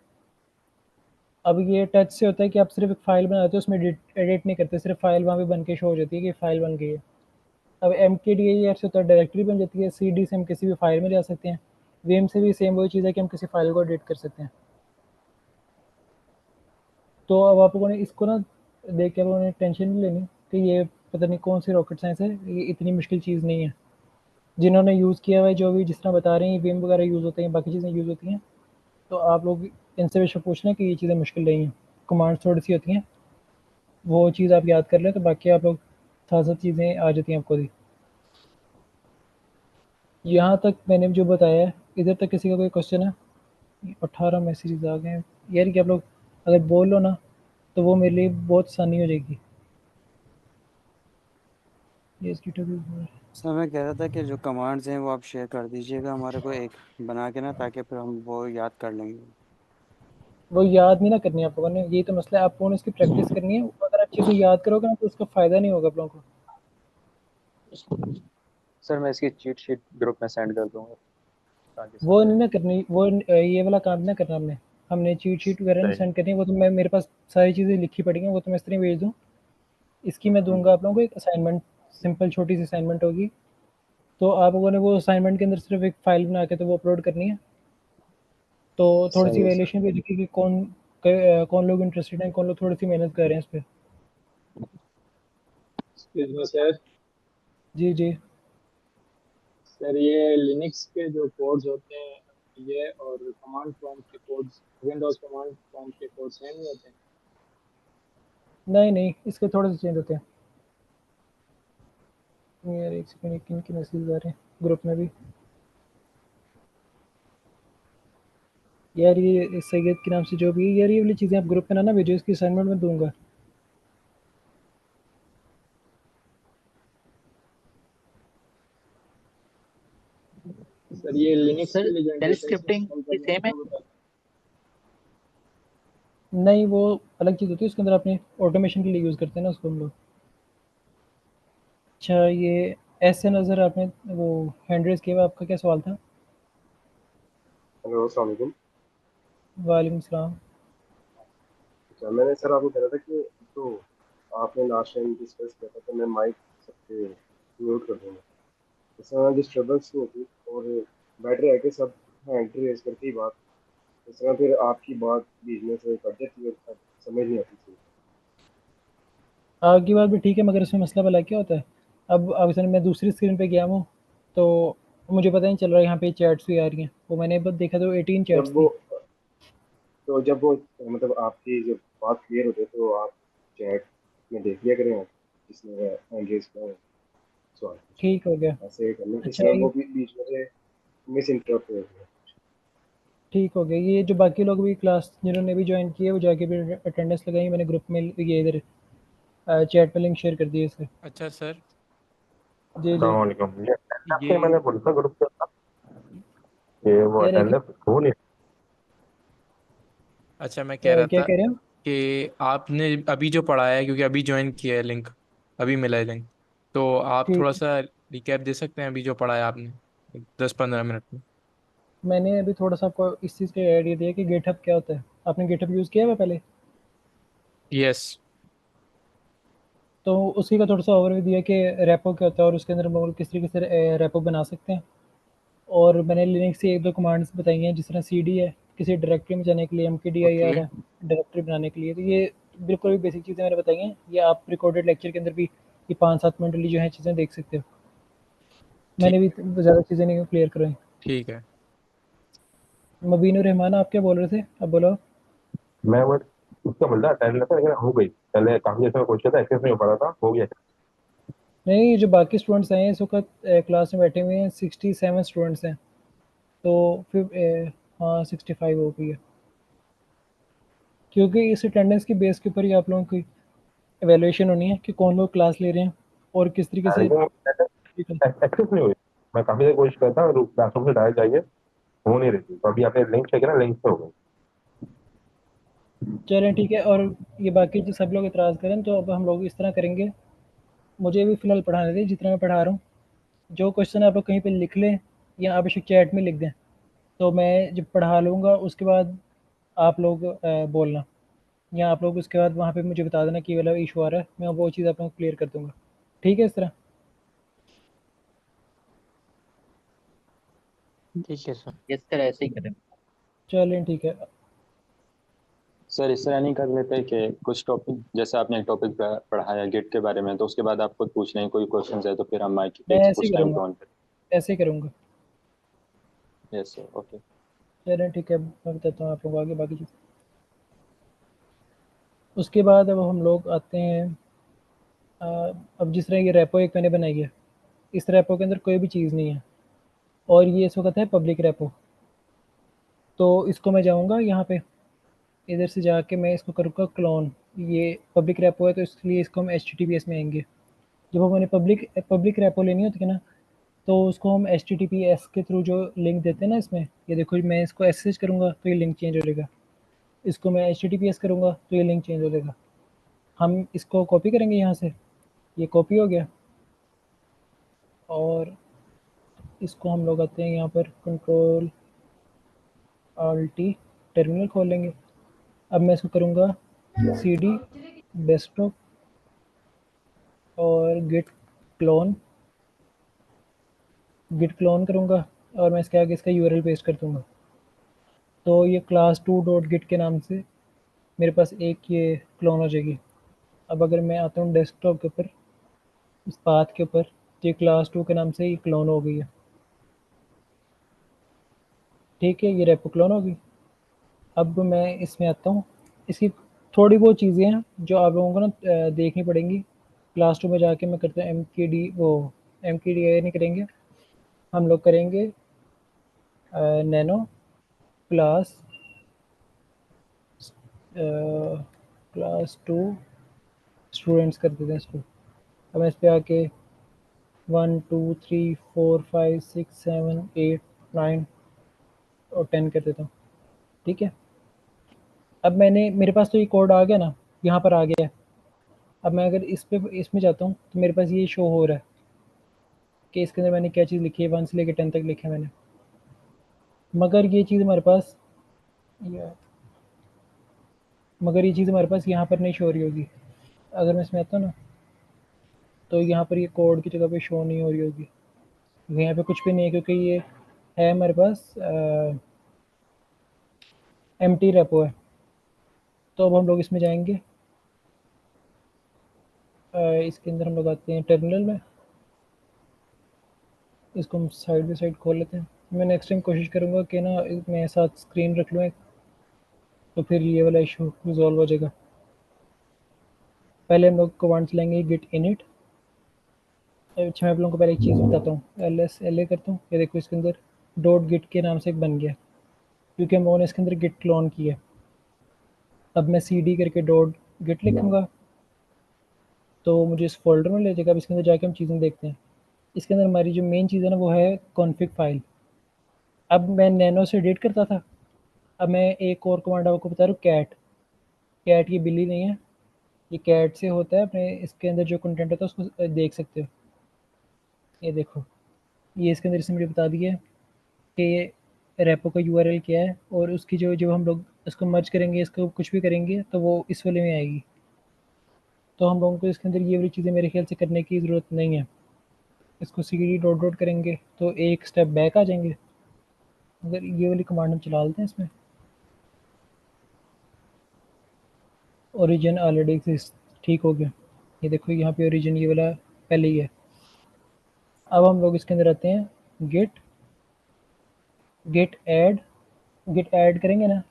अब ये टच से होता है कि आप सिर्फ एक फ़ाइल बनाते हो, उसमें एडिट नहीं करते, सिर्फ फ़ाइल वहाँ पे बन के शो हो जाती है कि फ़ाइल बन गई है। अब MKDIR से तो डायरेक्टरी बन जाती है, CD से हम किसी भी फ़ाइल में जा सकते हैं, Vim से भी सेम वही चीज़ है कि हम किसी फ़ाइल को एडिट कर सकते हैं। तो अब आप लोगों ने इसको ना देख के आप लोगों ने टेंशन नहीं लेनी कि ये पता नहीं कौन सी रॉकेट साइंस है, ये इतनी मुश्किल चीज़ नहीं है। जिन्होंने यूज़ किया हुआ है, जो भी जिस तरह बता रहे हैं, Vim वगैरह यूज़ होते हैं, बाकी चीज़ें यूज़ होती हैं, तो आप लोग इनसे बेशक पूछ लें कि ये चीज़ें मुश्किल नहीं हैं। कमांड्स थोड़ी-सी होती हैं, वो चीज़ आप याद कर लें, तो बाकी आप लोग साथ-साथ चीज़ें आ जाती हैं आपको भी। यहाँ तक मैंने जो बताया है, इधर तक किसी का कोई क्वेश्चन है? 18 मैसेजेस आ गए हैं। यार कि आप लोग अगर बोल लो ना, तो वो मेरे लिए बहुत आसानी हो जाएगी। ये इसकी टॉपिक सर मैं कह रहा था कि जो कमांड्स हैं वो आप शेयर कर दीजिएगा हमारे को एक बना के ना, ताकि फिर हम वो याद कर लेंगे। वो याद नहीं ना करनी आप लोगों ने, यही तो मसला है, आप लोगों ने इसकी प्रैक्टिस करनी है। अगर आप चीज़ें याद करोगे ना, तो उसका फ़ायदा नहीं होगा आप लोगों को। सर मैं इसकी चीट शीट ग्रुप में सेंड कर दूंगा ताकि सब वो देख नहीं ना करनी, वो ये वाला काम नहीं करना हमने चीट शीट वगैरह नहीं सही। सेंड करनी। वो तो मैं, मेरे पास सारी चीज़ें लिखी पड़ी हैं, वो तो मैं इस तरह भेज दूँ। इसकी मैं दूंगा आप लोगों को एक असाइनमेंट, सिंपल छोटी सी असाइनमेंट होगी। तो आप लोगों ने वो असाइनमेंट के अंदर सिर्फ एक फ़ाइल बना के तो वो अपलोड करनी है। तो थोड़ी सी सही है सर। वैल्यूएशन भी लिखी कि कौन लोग इंटरेस्टेड हैं, कौन लोग थोड़ी सी मेहनत कर रहे हैं इस पे। Excuse me sir. जी, जी। सर ये लिनक्स के जो कोड्स होते हैं, ये और कमांड प्रॉम्प्ट के कोड्स, विंडोज कमांड प्रॉम्प्ट के कोड्स सेम ही होते हैं? नहीं, नहीं, इसके थोड़े से चेंज होते हैं। यार एक सेकंड, किन-किन मैसेजेस आ रहे हैं ग्रुप में भी। यार ये सैयद के नाम से जो भी है, यार ये वाली चीज़ें आप ग्रुप में ना भेजो, इसकी असाइनमेंट मैं दूँगा। सर ये लिनक्स सर के लिए जो शेल इंटरफेस स्क्रिप्टिंग इंस्टॉल भी करना है सेम है? वो बता नहीं, वो अलग चीज़ होती है, उसके अंदर अपने ऑटोमेशन के लिए यूज़ करते हैं ना उसको हम लोग। अच्छा, ये ऐसे नज़र आपने वो हैंड रेज़ किया हुआ, आपका क्या सवाल था? हेलो अस्सलाम वालेकुम। वालेकुम सलाम। अच्छा मैंने सर आपको कह रहा था कि तो आपने लास्ट टाइम डिस्कस किया था कि मैं माइक सबके म्यूट कर दूंगा, इससे हमारी डिस्टर्बेंस नहीं होती और बेटर है कि सब एंट्री रेज करके ही बात, इस तरह फिर आपकी बात बीच में से कट जाती है और समझ नहीं आती थी। आपकी बात भी ठीक है, मगर इसमें मसला भला क्या होता है, अब असल मैं दूसरी स्क्रीन पे गया हूँ, तो मुझे पता नहीं चल रहा है यहाँ पे चैट्स भी आ रही हैं। वो मैंने बस देखा तो 18 चैट्स जब थी। वो मतलब आपकी जब बात क्लियर होती है तो आप चैट में देख लिया करें, आप जिसने हैंड रेज किया है सवाल पूछना, ठीक हो गया। ऐसे करना, इस अच्छा, तरह ये वो भी बीच में से मिस इंटरप्ट हो जाती है। ठीक हो गया। ये जो बाकी लोग भी क्लास जिन्होंने भी ज्वाइन किया, वो जाके भी अटेंडेंस लगाई। मैंने ग्रुप में ये इधर चैट पे लिंक शेयर कर दिया इससे। अच्छा सर, जी, जी। अस्सलामुअलैकुम। ये ये आपके मैंने बोला था ग्रुप पे कि वो यार अटेंडेंस हो नहीं। अच्छा मैं कह रहा क्या था कह रहे हो? कि आपने अभी जो पढ़ाया है, क्योंकि अभी ज्वाइन किया है, लिंक अभी मिला है लिंक, तो आप ठीक थोड़ा है। सा रिकैप दे सकते हैं अभी जो पढ़ाया आपने 10-15 मिनट में? मैंने अभी थोड़ा सा आपको इस चीज़ का आइडिया दिया कि गिटहब क्या होता है। आपने गिटहब यूज़ किया हुआ है पहले? यस। तो उसी का थोड़ा सा ओवरव्यू दिया कि रेपो क्या होता है और उसके अंदर हम लोग किस तरीके से रेपो बना सकते हैं। और मैंने लिनक्स से एक दो कमांड्स बताई हैं, जिस तरह cd है किसी डायरेक्टरी में जाने के लिए, mkdir ओके। है डायरेक्टरी बनाने के लिए। तो ये बिल्कुल भी बेसिक चीज़ें मैंने बताई हैं। ये आप रिकॉर्डेड लेक्चर के अंदर भी ये 5-7 मिनट वाली जो है चीज़ें देख सकते हो। ठीक मैंने भी ज़्यादा चीज़ें नहीं क्लियर करवाई। ठीक है। मबीन रहमान, आप क्या बोल रहे थे, अब बोलो। मैं वो उसका बोल रहा अटेंडेंस लेकिन हो गई, पहले काफी जैसे मैं पूछा था एक्सेस नहीं हो पा रहा था, हो गया। नहीं, जो बाकी स्टूडेंट्स हैं इस वक्त क्लास में बैठे हुए हैं, 67 स्टूडेंट्स हैं। तो फिर हाँ 65 हो गई है, क्योंकि इस अटेंडेंस की बेस के ऊपर ही आप लोगों की एवेल्यूएशन होनी है कि कौन लोग क्लास ले रहे हैं और किस तरीके से। लेकिन एक्सेस नहीं हुई। मैं काफी देर कोशिश करता हूँ, क्लासरूम से डायरेक्ट जाइए, हो नहीं रही थी। तो अभी आपने लिंक चेक किया ना, लिंक से हो गई। चलें ठीक है। और ये बाकी जो सब लोग इतराज़ करें, तो अब हम लोग इस तरह करेंगे, मुझे भी फ़िलहाल पढ़ाने दें जितना मैं पढ़ा रहा हूँ। जो क्वेश्चन आप लोग कहीं पे लिख लें या आप इसे चैट में लिख दें, तो मैं जब पढ़ा लूँगा उसके बाद आप लोग बोलना, या आप लोग उसके बाद वहाँ पे मुझे बता देना कि वाला इशू आ रहा है, मैं वो चीज़ आप लोगों को क्लियर कर दूँगा। ठीक है इस तरह? ठीक है सर। इस तरह ऐसे ही करें। चलें ठीक है। सर इस तरह नहीं कर लेते कि कुछ टॉपिक, जैसे आपने एक टॉपिक पढ़ाया गिट के बारे में, तो उसके बाद आप खुद पूछ लें कोई क्वेश्चन है तो फिर हम माइक मैं एक ऐसे ही कुछ टाइम करूँगा, पे ऑन ऐसे ही करूँगा। करें। Yes sir, okay. चलें ठीक है, मैं बताता हूँ आप लोगों को आगे बाकी चीज़। उसके बाद अब हम लोग आते हैं अब जिस तरह ये रेपो एक मैंने बनाई है, इस रेपो के अंदर कोई भी चीज़ नहीं है और ये इस वक्त है पब्लिक रेपो। तो इसको मैं जाऊँगा यहाँ पे, इधर से जाके मैं इसको करूँगा क्लोन। ये पब्लिक रेपो है तो इसलिए इसको हम HTTPS में आएंगे। जब हमें पब्लिक रेपो लेनी होती है ना, तो उसको हम HTTPS के थ्रू जो लिंक देते हैं ना इसमें, ये देखो मैं इसको SSH करूँगा तो ये लिंक चेंज हो जाएगा, इसको मैं HTTPS करूँगा तो ये लिंक चेंज हो जाएगा। हम इसको कॉपी करेंगे यहाँ से, ये कॉपी हो गया, और इसको हम लोग आते हैं यहाँ पर कंट्रोल Alt टर्मिनल खोल लेंगे। अब मैं इसको करूँगा CD डेस्कटॉप और गिट क्लोन करूँगा और मैं इसके आगे इसका URL पेस्ट कर दूँगा। तो ये class2.git के नाम से मेरे पास एक ये क्लोन हो जाएगी। अब अगर मैं आता हूँ डेस्कटॉप के ऊपर, इस पाथ के ऊपर, तो ये class2 के नाम से ये क्लोन हो गई है। ठीक है, ये रेपो क्लोन होगी। अब मैं इसमें आता हूँ, इसकी थोड़ी बहुत चीज़ें हैं जो आप लोगों को ना देखनी पड़ेंगी। क्लास 2 में जाके मैं करता हूँ MKDI नहीं करेंगे, हम लोग करेंगे नैनो क्लास 2 स्टूडेंट्स कर देते हैं इसको। अब मैं इस पर आके 1 2 3 4 5 6 7 8 9 और 10 कर देता हूँ। ठीक है, अब मेरे पास तो ये कोड आ गया ना, यहाँ पर आ गया है। अब मैं अगर इसमें जाता हूँ तो मेरे पास ये शो हो रहा है कि इसके अंदर मैंने क्या चीज़ लिखी है, 1 से लेकर 10 तक लिखा है मैंने, मगर ये चीज़ हमारे पास यहाँ पर नहीं शो हो रही होगी। अगर मैं इसमें आता हूँ ना, तो यहाँ पर ये कोड की जगह पे शो नहीं हो रही होगी, यहाँ पे कुछ भी नहीं है क्योंकि ये है हमारे पास एम्प्टी रेपो है। तो अब हम लोग इसमें जाएंगे, इसके अंदर हम लोग आते हैं टर्मिनल में, इसको हम साइड बाई साइड खोल लेते हैं। मैं नेक्स्ट टाइम कोशिश करूँगा कि ना मैं साथ स्क्रीन रख लूँ एक, तो फिर ये वाला इशू रिजॉल्व हो जाएगा। पहले हम लोग कमांड चलाएंगे git init। अच्छा, मैं आप लोगों को पहले एक चीज़ बताता हूँ, LA करता हूँ, ये देखो इसके अंदर .git के नाम से एक बन गया क्योंकि हम लोगों ने इसके अंदर git क्लोन किया। अब मैं CD करके .git लिखूँगा तो मुझे इस फोल्डर में ले जाएगा। अब इसके अंदर जाके हम चीज़ें देखते हैं। इसके अंदर हमारी जो मेन चीज़ है ना वो है कॉन्फ़िग फाइल। अब मैं नैनो से एडिट करता था, अब मैं एक और कमांड आपको बता रहा हूँ, कैट ये बिल्ली नहीं है, ये कैट से होता है। अपने इसके अंदर जो कंटेंट होता है उसको देख सकते हो। ये देखो, ये इसके अंदर इसने मुझे बता दिया है कि ये रेपो का URL क्या है, और उसकी जो हम लोग इसको मर्ज करेंगे, इसको कुछ भी करेंगे तो वो इस वाले में आएगी। तो हम लोगों को इसके अंदर ये वाली चीज़ें मेरे ख्याल से करने की ज़रूरत नहीं है। इसको CD ... करेंगे तो एक स्टेप बैक आ जाएंगे। अगर ये वाली कमांड हम चला लेते हैं इसमें, ओरिजिन ऑलरेडी ठीक हो गया। ये देखो यहाँ पे ओरिजिन ये वाला पहले ही है। अब हम लोग इसके अंदर आते हैं गिट ऐड करेंगे ना,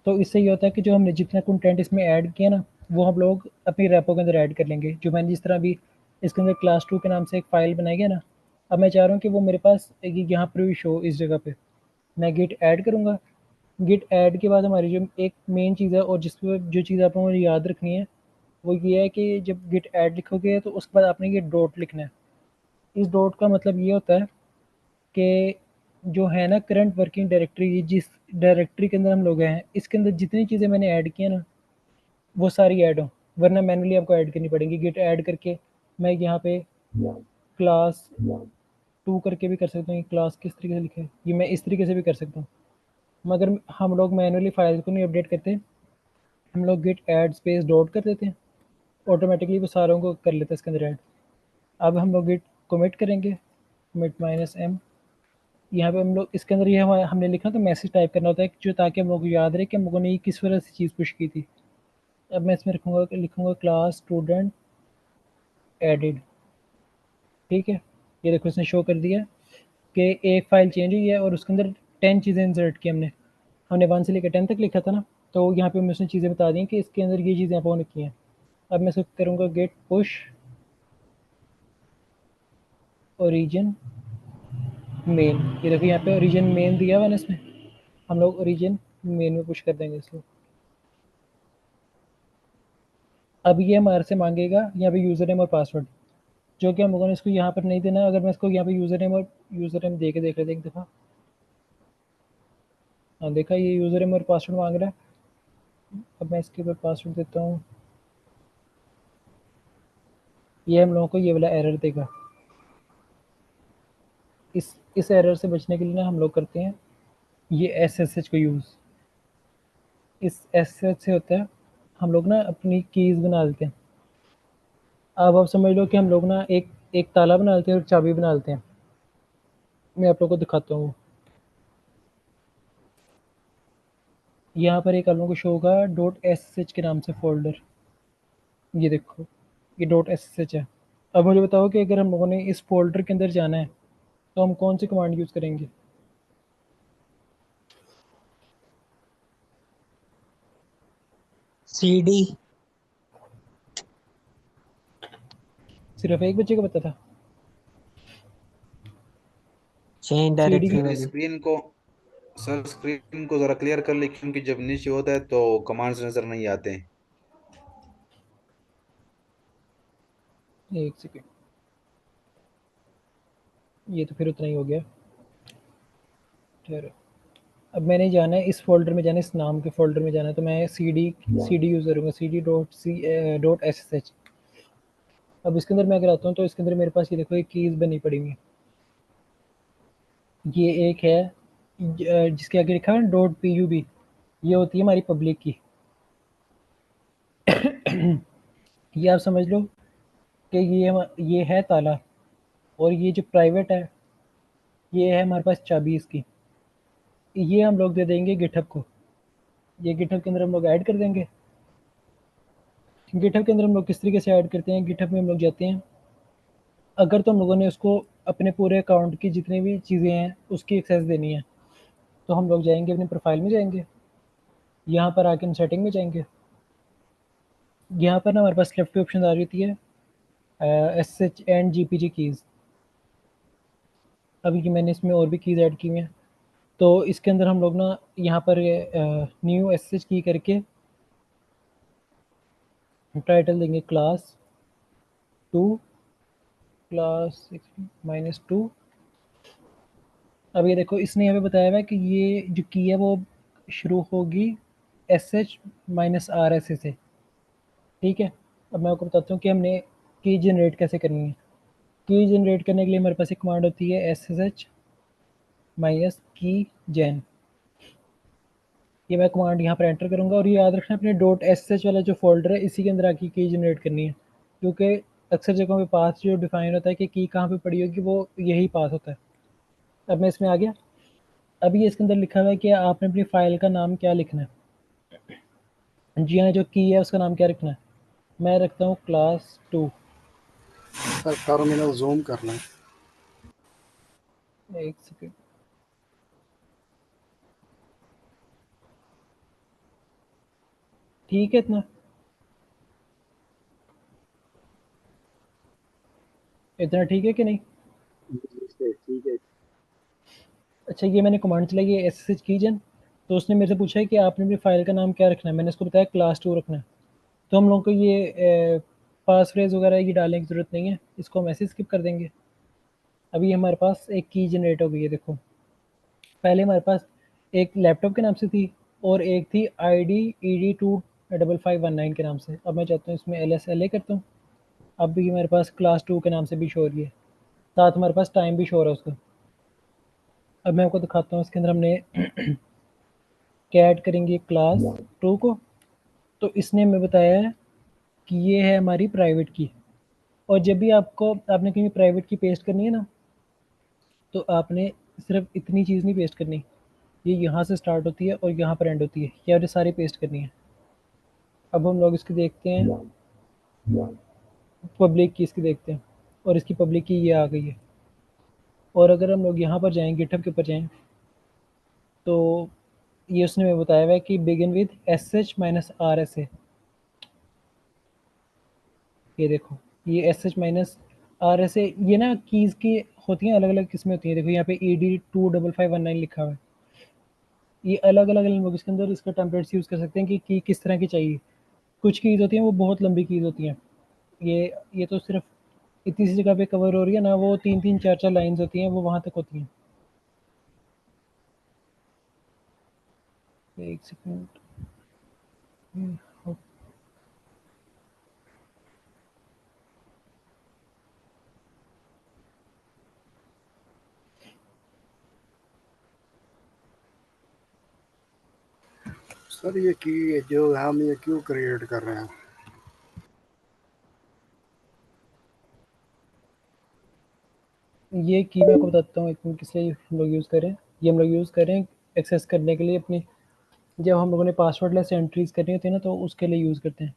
तो इससे ये होता है कि जो हमने जितना कंटेंट इसमें ऐड किया ना, वो हम लोग अपनी रेपो के अंदर ऐड कर लेंगे। जो मैंने जिस तरह भी इसके अंदर class2 के नाम से एक फ़ाइल बनाई है ना, अब मैं चाह रहा हूँ कि वो मेरे पास यहाँ पर भी शो, इस जगह पे मैं गिट ऐड करूँगा। गिट ऐड के बाद हमारी जो एक मेन चीज़ है और जिस पर जो चीज़ आप लोगों को याद रखनी है, वो ये है कि जब गिट ऐड लिखोगे तो उसके बाद आपने ये डॉट लिखना है। इस डॉट का मतलब ये होता है कि जो है ना करंट वर्किंग डायरेक्टरी, जिस डायरेक्टरी के अंदर हम लोग हैं, इसके अंदर जितनी चीज़ें मैंने ऐड की है ना, वो सारी ऐड हो, वरना मैनुअली आपको ऐड करनी पड़ेंगी। गिट ऐड करके मैं यहाँ पे क्लास 2 करके भी कर सकता हूँ। ये क्लास किस तरीके से लिखे है, ये मैं इस तरीके से भी कर सकता हूँ, मगर हम लोग मैनुअली फाइल को नहीं अपडेट करते, हम लोग गिट ऐड स्पेस डॉट कर देते हैं, ऑटोमेटिकली वो सारों को कर लेता है इसके अंदर ऐड। अब हम लोग गिट कमिट करेंगे, कमिट -m, यहाँ पे हम लोग इसके अंदर ये हमने लिखा तो मैसेज टाइप करना होता है जो, ताकि हम लोग को याद रहे कि हम लोगों ने ये किस वजह से चीज़ पुश की थी। अब मैं इसमें लिखूंगा क्लास स्टूडेंट एडिड, ठीक है। ये देखो इसने शो कर दिया कि एक फ़ाइल चेंज हुई है और उसके अंदर 10 चीज़ें इंसर्ट की हमने 1 से लेकर 10 तक लिखा था ना, तो यहाँ पे मैं उसने चीज़ें बता दी कि इसके अंदर ये चीज़ें अपॉन की हैं। अब मैं इसको करूँगा गेट पुश ओरिजिन मेन, ये देखो यहाँ पे ओरिजिन मेन दिया हुआ ना, इसमें हम लोग ओरिजिन मेन में पुश कर देंगे इसको। अब ये हमारे से मांगेगा यहाँ पे यूज़र नेम और पासवर्ड, जो कि हम लोगों ने इसको यहाँ पर नहीं देना। अगर मैं इसको यहाँ पे यूज़र नेम दे के देख लेते एक दफ़ा, हाँ देखा ये यूज़र नेम और पासवर्ड मांग रहा है। अब मैं इसके ऊपर पासवर्ड देता हूँ, ये हम लोगों को ये वाला एरर देगा। इस एरर से बचने के लिए ना हम लोग करते हैं ये SSH को यूज़। इस SSH से होता है हम लोग ना अपनी कीज़ बना लेते हैं। अब आप समझ लो कि हम लोग ना एक ताला बना लेते हैं और चाबी बना लेते हैं। मैं आप लोगों को दिखाता हूँ। यहाँ पर एक आप लोगों को शो होगा .sh के नाम से फ़ोल्डर, ये देखो ये .sh है। अब मुझे बताओ कि अगर हम लोगों ने इस फ़ोल्डर के अंदर जाना है तो हम कौन सी कमांड यूज़ करेंगे? CD। सिर्फ एक बच्चे को पता था? चेन CD डायरेक्टरी की वाली। स्क्रीन को जरा क्लियर कर ले, क्योंकि जब नीचे होता है तो कमांड्स नजर नहीं आते हैं। एक सेकेंड, ये तो फिर उतना ही हो गया। ठहरो, अब मैंने जाना है इस फ़ोल्डर में, जाना है इस नाम के फ़ोल्डर में जाना है, तो मैं CD यूज़ करूँगा, CD.sh। अब इसके अंदर मैं अगर आता हूँ तो इसके अंदर मेरे पास ये देखो एक कीज़ बनी पड़ी हुई है। ये एक है जिसके आगे लिखा है .pub, ये होती है हमारी पब्लिक की। ये आप समझ लो कि ये है ताला, और ये जो प्राइवेट है ये है हमारे पास चाबी इसकी। ये हम लोग दे देंगे गिटहब को, ये गिटहब के अंदर हम लोग ऐड कर देंगे। गिटहब के अंदर हम लोग किस तरीके से ऐड करते हैं, गिटहब में हम लोग जाते हैं, अगर तो हम लोगों ने उसको अपने पूरे अकाउंट की जितनी भी चीज़ें हैं उसकी एक्सेस देनी है, तो हम लोग जाएंगे अपने प्रोफाइल में, जाएंगे यहाँ पर आके हम सेटिंग में जाएंगे। यहाँ पर ना हमारे पास लेफ्ट पे ऑप्शन आ रही होती है SSH एंड GPG कीज़। अभी कि मैंने इसमें और भी कीज़ ऐड की हुई हैं, तो इसके अंदर हम लोग ना यहाँ पर न्यू SSH की करके टाइटल देंगे क्लास 2 -2। अब ये देखो इसने यहाँ पे बताया हुआ है कि ये जो की है वो शुरू होगी SH-RS से, ठीक है। अब मैं आपको बताता हूँ कि हमने की जनरेट कैसे करनी है। की जनरेट करने के लिए हमारे पास एक कमांड होती है SSH -keygen। ये मैं कमांड यहाँ पर एंटर करूँगा, और ये याद रखना अपने .sh वाला जो फोल्डर है इसी के अंदर आके की जनरेट करनी है, क्योंकि अक्सर जगहों पे पाथ जो डिफाइन होता है कि की कहाँ पे पड़ी होगी वो यही पाथ होता है। अब मैं इसमें आ गया। अभी ये इसके अंदर लिखा हुआ है कि आपने अपनी फ़ाइल का नाम क्या लिखना है। जी हाँ, जो की है उसका नाम क्या रखना है, मैं रखता हूँ क्लास 2। सर टर्मिनल जूम करना है। एक सेकेंड, ठीक है इतना? इतना ठीक है कि नहीं? ठीक है। अच्छा, ये मैंने कमांड चलाई है SSH कीजन, तो उसने मेरे से पूछा है कि आपने अपनी फ़ाइल का नाम क्या रखना है, मैंने उसको बताया क्लास 2 रखना है। तो हम लोगों को ये पास फ्रेज वगैरह ये डालने की ज़रूरत नहीं है, इसको हम ऐसे स्किप कर देंगे। अभी हमारे पास एक की जनरेट हो गई है। देखो पहले हमारे पास एक लैपटॉप के नाम से थी और एक थी ID ED25519 के नाम से। अब मैं चाहता हूँ इसमें LSLA करता हूँ। अब भी हमारे पास क्लास 2 के नाम से भी शो हो रही है। साथ हमारे पास टाइम भी शो हो रहा है उसका। अब मैं आपको दिखाता हूँ, इसके अंदर हमने क्या ऐड करेंगे क्लास 2 को, तो इसने हमें बताया है कि ये है हमारी प्राइवेट की। और जब भी आपने कहीं प्राइवेट की पेस्ट करनी है ना, तो आपने सिर्फ इतनी चीज़ नहीं पेस्ट करनी, ये यहाँ से स्टार्ट होती है और यहाँ पर एंड होती है, ये आपने सारी पेस्ट करनी है। अब हम लोग इसकी देखते हैं, पब्लिक की इसकी देखते हैं, और इसकी पब्लिक की ये आ गई है। और अगर हम लोग यहाँ पर जाएँ, गिटहब के ऊपर जाएँ, तो ये उसने हमें बताया हुआ है कि बिगिन विद sh-RSA। ये देखो, ये sh-RSA, ये ना कीज़ की होती हैं, अलग अलग किस्में होती हैं। देखो यहाँ पे ED25519 लिखा हुआ है। ये अलग अलग लैंग्वेज के अंदर इसका टेम्पलेट्स यूज़ कर सकते हैं कि की किस तरह की चाहिए। कुछ कीज़ होती हैं वो बहुत लंबी कीज़ होती हैं, ये तो सिर्फ इतनी सी जगह पे कवर हो रही है ना, वो 3-3 4-4 लाइन्स होती हैं, वो वहाँ तक होती हैं। एक सेकंड, सर ये की जो हम ये क्यों क्रिएट कर रहे हैं? ये की मैं आपको बताता हूँ एक मिनट, किस लिए हम लोग यूज़ करें। ये हम लोग यूज़ करें एक्सेस करने के लिए अपनी, जब हम लोगों ने पासवर्ड लेस एंट्रीज करनी होती है ना, तो उसके लिए यूज़ करते हैं।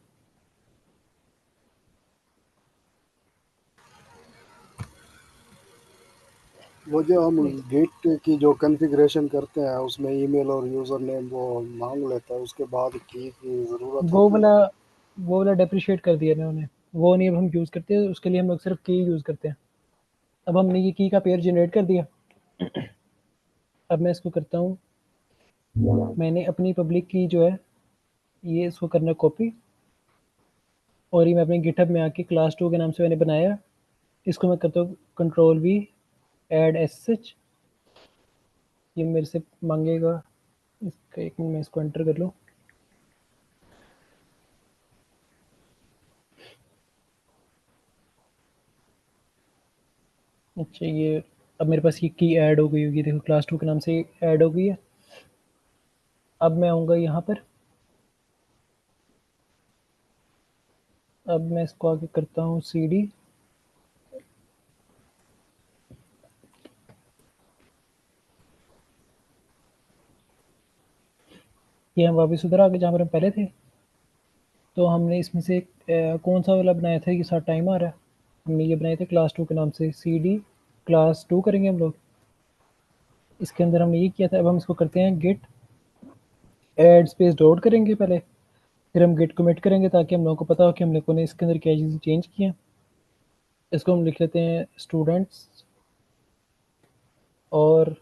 वो जो हम गेट की जो कॉन्फ़िगरेशन करते हैं उसमें ईमेल और यूजर नेम वो मांग लेता है, उसके बाद की जरूरत वो होती है। वाला डेप्रिशिएट कर दिया ना उन्हें, वो नहीं अब हम यूज़ करते, उसके लिए हम लोग सिर्फ की यूज़ करते हैं। अब हमने ये की का पेयर जनरेट कर दिया। अब मैं इसको करता हूँ, मैंने अपनी पब्लिक की जो है ये इसको करना कॉपी, और ये मैं अपने गिटहब में आके क्लास 2 के नाम से मैंने बनाया। इसको मैं करता हूँ Ctrl+V, ऐड sh। ये मेरे से मांगेगा, इसका एक मिनट मैं इसको एंटर कर लूँ। अच्छा, ये अब मेरे पास ये की ऐड हो गई होगी, देखो क्लास 2 के नाम से ऐड हो गई है। अब मैं आऊँगा यहाँ पर, अब मैं इसको आगे करता हूँ CD, ये हम वापस उधर आ गए जहाँ पर हम पहले थे। तो हमने इसमें से कौन सा वाला बनाया था, ये साथ टाइम आ रहा है, हमने ये बनाए थे क्लास 2 के नाम से CD क्लास 2 करेंगे हम लोग। इसके अंदर हमने ये किया था, अब हम इसको करते हैं गिट ऐड स्पेस डॉट करेंगे पहले, फिर हम गिट कमिट करेंगे ताकि हम लोगों को पता हो कि हम लोगों ने इसके अंदर क्या चीज़ें चेंज की हैं। इसको हम लिख लेते हैं स्टूडेंट्स, और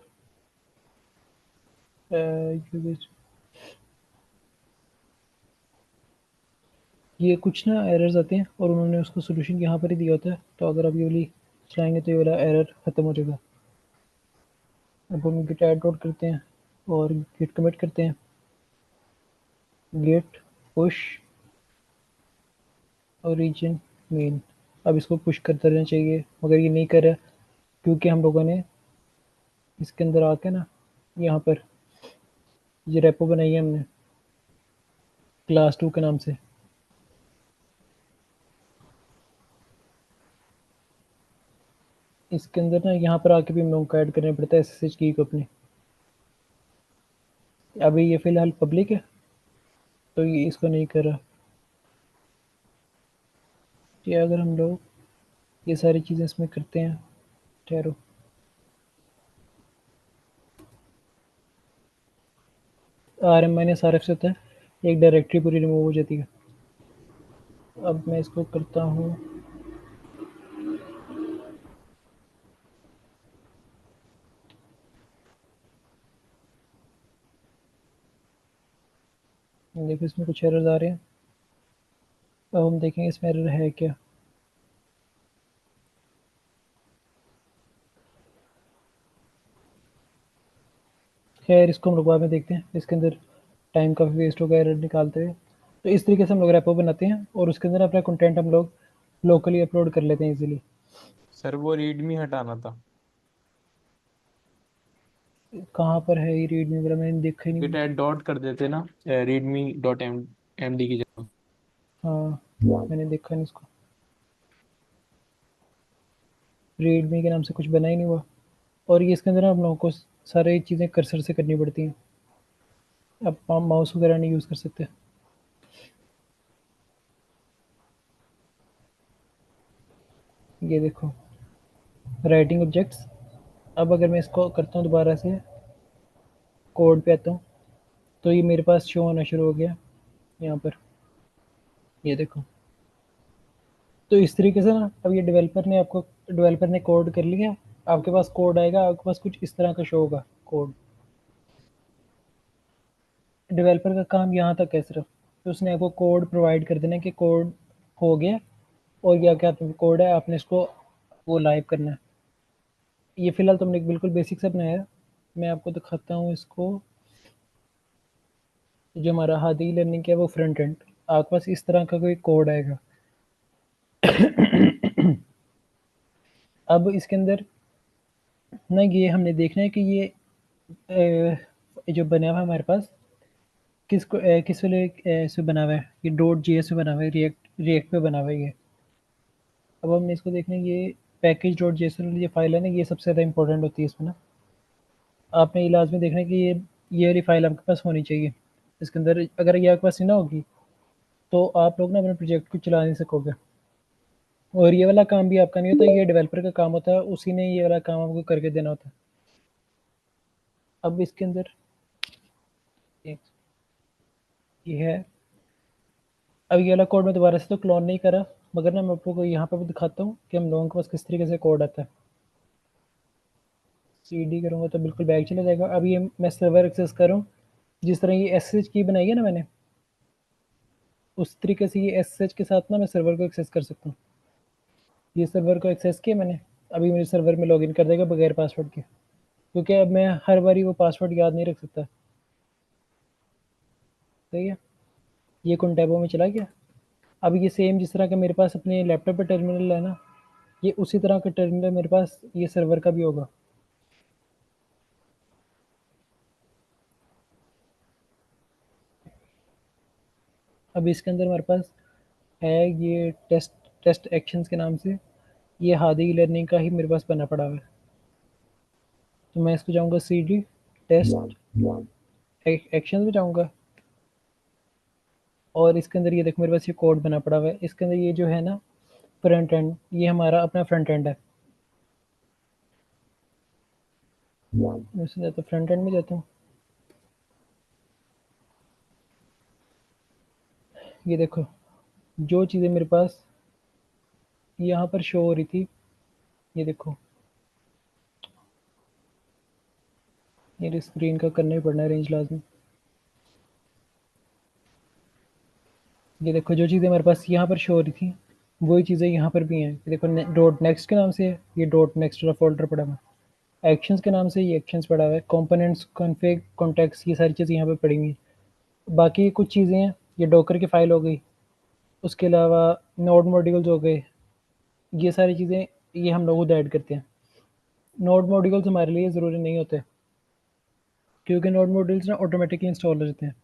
ये कुछ ना एरर्स आते हैं और उन्होंने उसका सोल्यूशन यहाँ पर ही दिया होता है, तो अगर आप ये वाली चलाएंगे तो ये वाला एरर ख़त्म हो जाएगा। अब हम गिट ऐड डॉट करते हैं और गिट कमिट करते हैं, गिट पुश ओरिजिन मेन। अब इसको पुश करते रहना चाहिए, मगर ये नहीं कर रहा क्योंकि हम लोगों ने इसके अंदर आके ना यहाँ पर ये रेपो बनाई है हमने क्लास 2 के नाम से। इसके अंदर ना यहाँ पर आके भी हम लोगों को ऐड करना पड़ता है SSH की को अपनी। अभी ये फ़िलहाल पब्लिक है तो ये इसको नहीं कर रहा। ये अगर हम लोग ये सारी चीज़ें इसमें करते हैं, ठहरो, RM-RF से होता है, एक डायरेक्टरी पूरी रिमूव हो जाती है। अब मैं इसको करता हूँ देखो, इसमें कुछ एरर्स आ रहे हैं। अब हम देखेंगे इसमें एरर है क्या। खैर इसको हम लोग बाद में देखते हैं, इसके अंदर टाइम काफ़ी वेस्ट होगा एरर निकालते हुए। तो इस तरीके से हम लोग रेपो बनाते हैं और उसके अंदर अपना कंटेंट हम लोग लोकली अपलोड कर लेते हैं इजीली। सर वो रीडमी हटाना था। कहाँ पर है ये रीडमी वाला, मैंने देखा ही गिट नहीं। एड डॉट कर देते ना, रीडमी डॉट एम डी की जगह। हाँ मैंने देखा नहीं इसको, रीडमी के नाम से कुछ बना ही नहीं हुआ। और ये इसके अंदर ना आप लोगों को सारी चीज़ें कर्सर से करनी पड़ती हैं, आप माउस वगैरह नहीं यूज़ कर सकते। ये देखो राइटिंग ऑब्जेक्ट्स। अब अगर मैं इसको करता हूँ दोबारा से, कोड पे आता हूँ, तो ये मेरे पास शो होना शुरू हो गया यहाँ पर, ये देखो। तो इस तरीके से ना अब ये डेवलपर ने कोड कर लिया, आपके पास कोड आएगा, आपके पास कुछ इस तरह का शो होगा कोड। डेवलपर का काम यहाँ तक है सिर्फ, तो उसने आपको कोड प्रोवाइड कर देना कि कोड हो गया और ये क्या कोड है, आपने इसको वो लाइव करना है। ये फिलहाल तुमने एक बिल्कुल बेसिक सा बनाया है, मैं आपको दिखाता हूँ इसको। जो हमारा हादी लर्निंग है वो फ्रंट एंड, आपके पास इस तरह का कोई कोड आएगा। अब इसके अंदर ना ये हमने देखना है कि ये जो बना हुआ है हमारे पास किस वाले से बना हुआ है, ये डॉट जीएस से बना हुआ है, रिएक्ट पे बना हुआ है ये। अब हमने इसको देखना है, ये पैकेज डॉट जेसन ये फाइल है ना, ये सबसे ज़्यादा इंपॉर्टेंट होती है इसमें ना। आपने ये लाजमी देखना है कि ये वाली फाइल आपके पास होनी चाहिए इसके अंदर। अगर ये आपके पास नहीं ना होगी तो आप लोग ना अपने प्रोजेक्ट को चला नहीं सकोगे, और ये वाला काम भी आपका नहीं होता, ये डेवलपर का काम होता है, उसी ने ये वाला काम आपको करके देना होता है। अब इसके अंदर ये है, अब ये वाला कोड मैं दोबारा से तो क्लोन नहीं करा, मगर ना मैं आपको यहाँ पर भी दिखाता हूँ कि हम लोगों के पास किस तरीके से कोड आता है। CD करूँगा तो बिल्कुल बैक चला जाएगा। अब ये मैं सर्वर एक्सेस कर रहा हूँ, जिस तरह ये SSH की बनाई है ना मैंने, उस तरीके से ये SSH के साथ ना मैं सर्वर को एक्सेस कर सकता हूँ। ये सर्वर को एक्सेस किया मैंने, अभी मेरे सर्वर में लॉगिन कर देगा बगैर पासवर्ड के, क्योंकि अब मैं हर बारी वो पासवर्ड याद नहीं रख सकता। सही है, ये कौन टैबों में चला गया। अब ये सेम जिस तरह का मेरे पास अपने लैपटॉप पर टर्मिनल है ना, ये उसी तरह का टर्मिनल मेरे पास ये सर्वर का भी होगा। अब इसके अंदर हमारे पास है ये टेस्ट एक्शंस के नाम से, ये हादी लर्निंग का ही मेरे पास बना पड़ा हुआ है। तो मैं इसको जाऊँगा CD टेस्ट एक्शंस में जाऊँगा, और इसके अंदर ये देखो मेरे पास ये कोड बना पड़ा हुआ है। इसके अंदर ये जो है ना फ्रंट एंड, ये हमारा अपना फ्रंट एंड है। मैं इससे जाता फ्रंट एंड में जाता हूँ, ये देखो जो चीज़ें मेरे पास यहाँ पर शो हो रही थी, ये देखो मेरी स्क्रीन का करना ही पड़ना है रेंज लाजमी। ये देखो जो चीज़ें हमारे पास यहाँ पर शो हो रही थी वही चीज़ें यहाँ पर भी हैं। ये देखो डॉट नेक्स्ट के नाम से है, ये डॉट नेक्स्ट वाला फोल्डर पड़ा हुआ है। एक्शंस के नाम से ये एक्शंस पड़ा हुआ है। कंपोनेंट्स, कॉन्फ़िग, कॉन्टेक्ट्स, ये सारी चीज़ें यहाँ पे पड़ी हुई हैं। बाकी कुछ चीज़ें हैं, ये डॉकर की फ़ाइल हो गई, उसके अलावा नोड मॉड्यूल्स हो गए, ये सारी चीज़ें ये हम लोग खुद ऐड करते हैं। नोड मॉड्यूल्स हमारे लिए ज़रूरी नहीं होते, क्योंकि नोड मॉड्यूल्स ना ऑटोमेटिकली इंस्टॉल हो जाते हैं।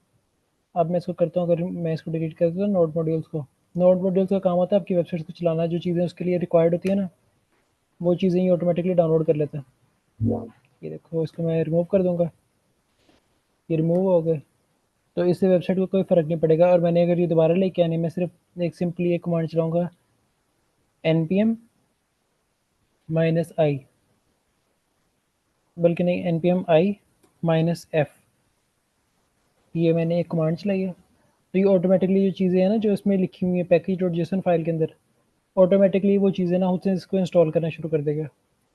अब मैं इसको करता हूँ, अगर मैं इसको डिलीट कर दूँ नोड मॉड्यूल्स को, नोड मॉड्यूल्स का काम होता है आपकी वेबसाइट को चलाना, जो चीज़ें उसके लिए रिक्वायर्ड होती है ना वो चीज़ें ये ऑटोमेटिकली डाउनलोड कर लेता है। ये देखो इसको मैं रिमूव कर दूँगा, ये रिमूव हो गए, तो इससे वेबसाइट को कोई फ़र्क नहीं पड़ेगा। और मैंने अगर ये दोबारा लेके आने, मैं सिर्फ एक सिंपली एक कमांड चलाऊँगा npm -i, बल्कि नहीं npm i -f, ये मैंने एक कमांड चलाई है, तो ये ऑटोमेटिकली जो चीज़ें हैं ना जो इसमें लिखी हुई है पैकेज डॉट जेसन फाइल के अंदर, ऑटोमेटिकली वो चीज़ें ना खुद से इसको इंस्टॉल करना शुरू कर देगा।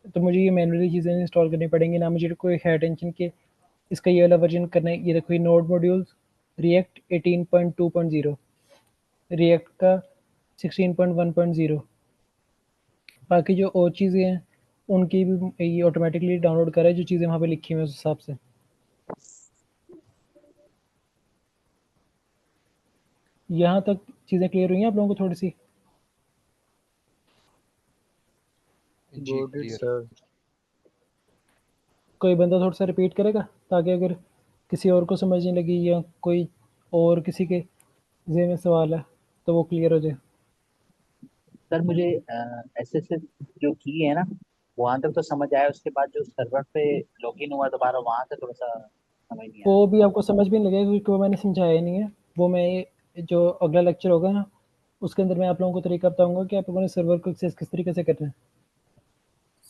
तो मुझे ये मैनुअली चीज़ें इंस्टॉल करनी पड़ेंगी ना, मुझे कोई है टेंशन के इसका ये वाला वर्जन करना है। ये देखो ये नोड मॉड्यूल्स रिएक्ट 18.2.0, रिएक्ट का 16.1.0, बाकी जो और चीज़ें हैं उनकी भी ये ऑटोमेटिकली डाउनलोड कर रहा है, जो चीज़ें वहाँ पे लिखी हुई हैं उस हिसाब से। यहाँ तक चीज़ें क्लियर हुई हैं आप लोगों को थोड़ी सी? जी गॉट इट क्लियर। सर। कोई बंदा थोड़ा सा रिपीट करेगा ताकि अगर किसी और को समझ नहीं लगी या कोई और किसी के ज़हन में सवाल है तो वो क्लियर हो जाए। सर मुझे एसएसएस जो की है ना वहां तक तो समझ आया, उसके बाद जो सर्वर पे लॉगिन हुआ दोबारा वहां से थोड़ा सा समझ नहीं आया। वो भी आपको समझ भी नहीं लगेगा क्योंकि वो मैंने समझाया ही नहीं है। वो मैं जो अगला लेक्चर होगा ना उसके अंदर मैं आप लोगों को तरीका बताऊंगा कि आप लोगों ने सर्वर को एक्सेस किस तरीके से करना है।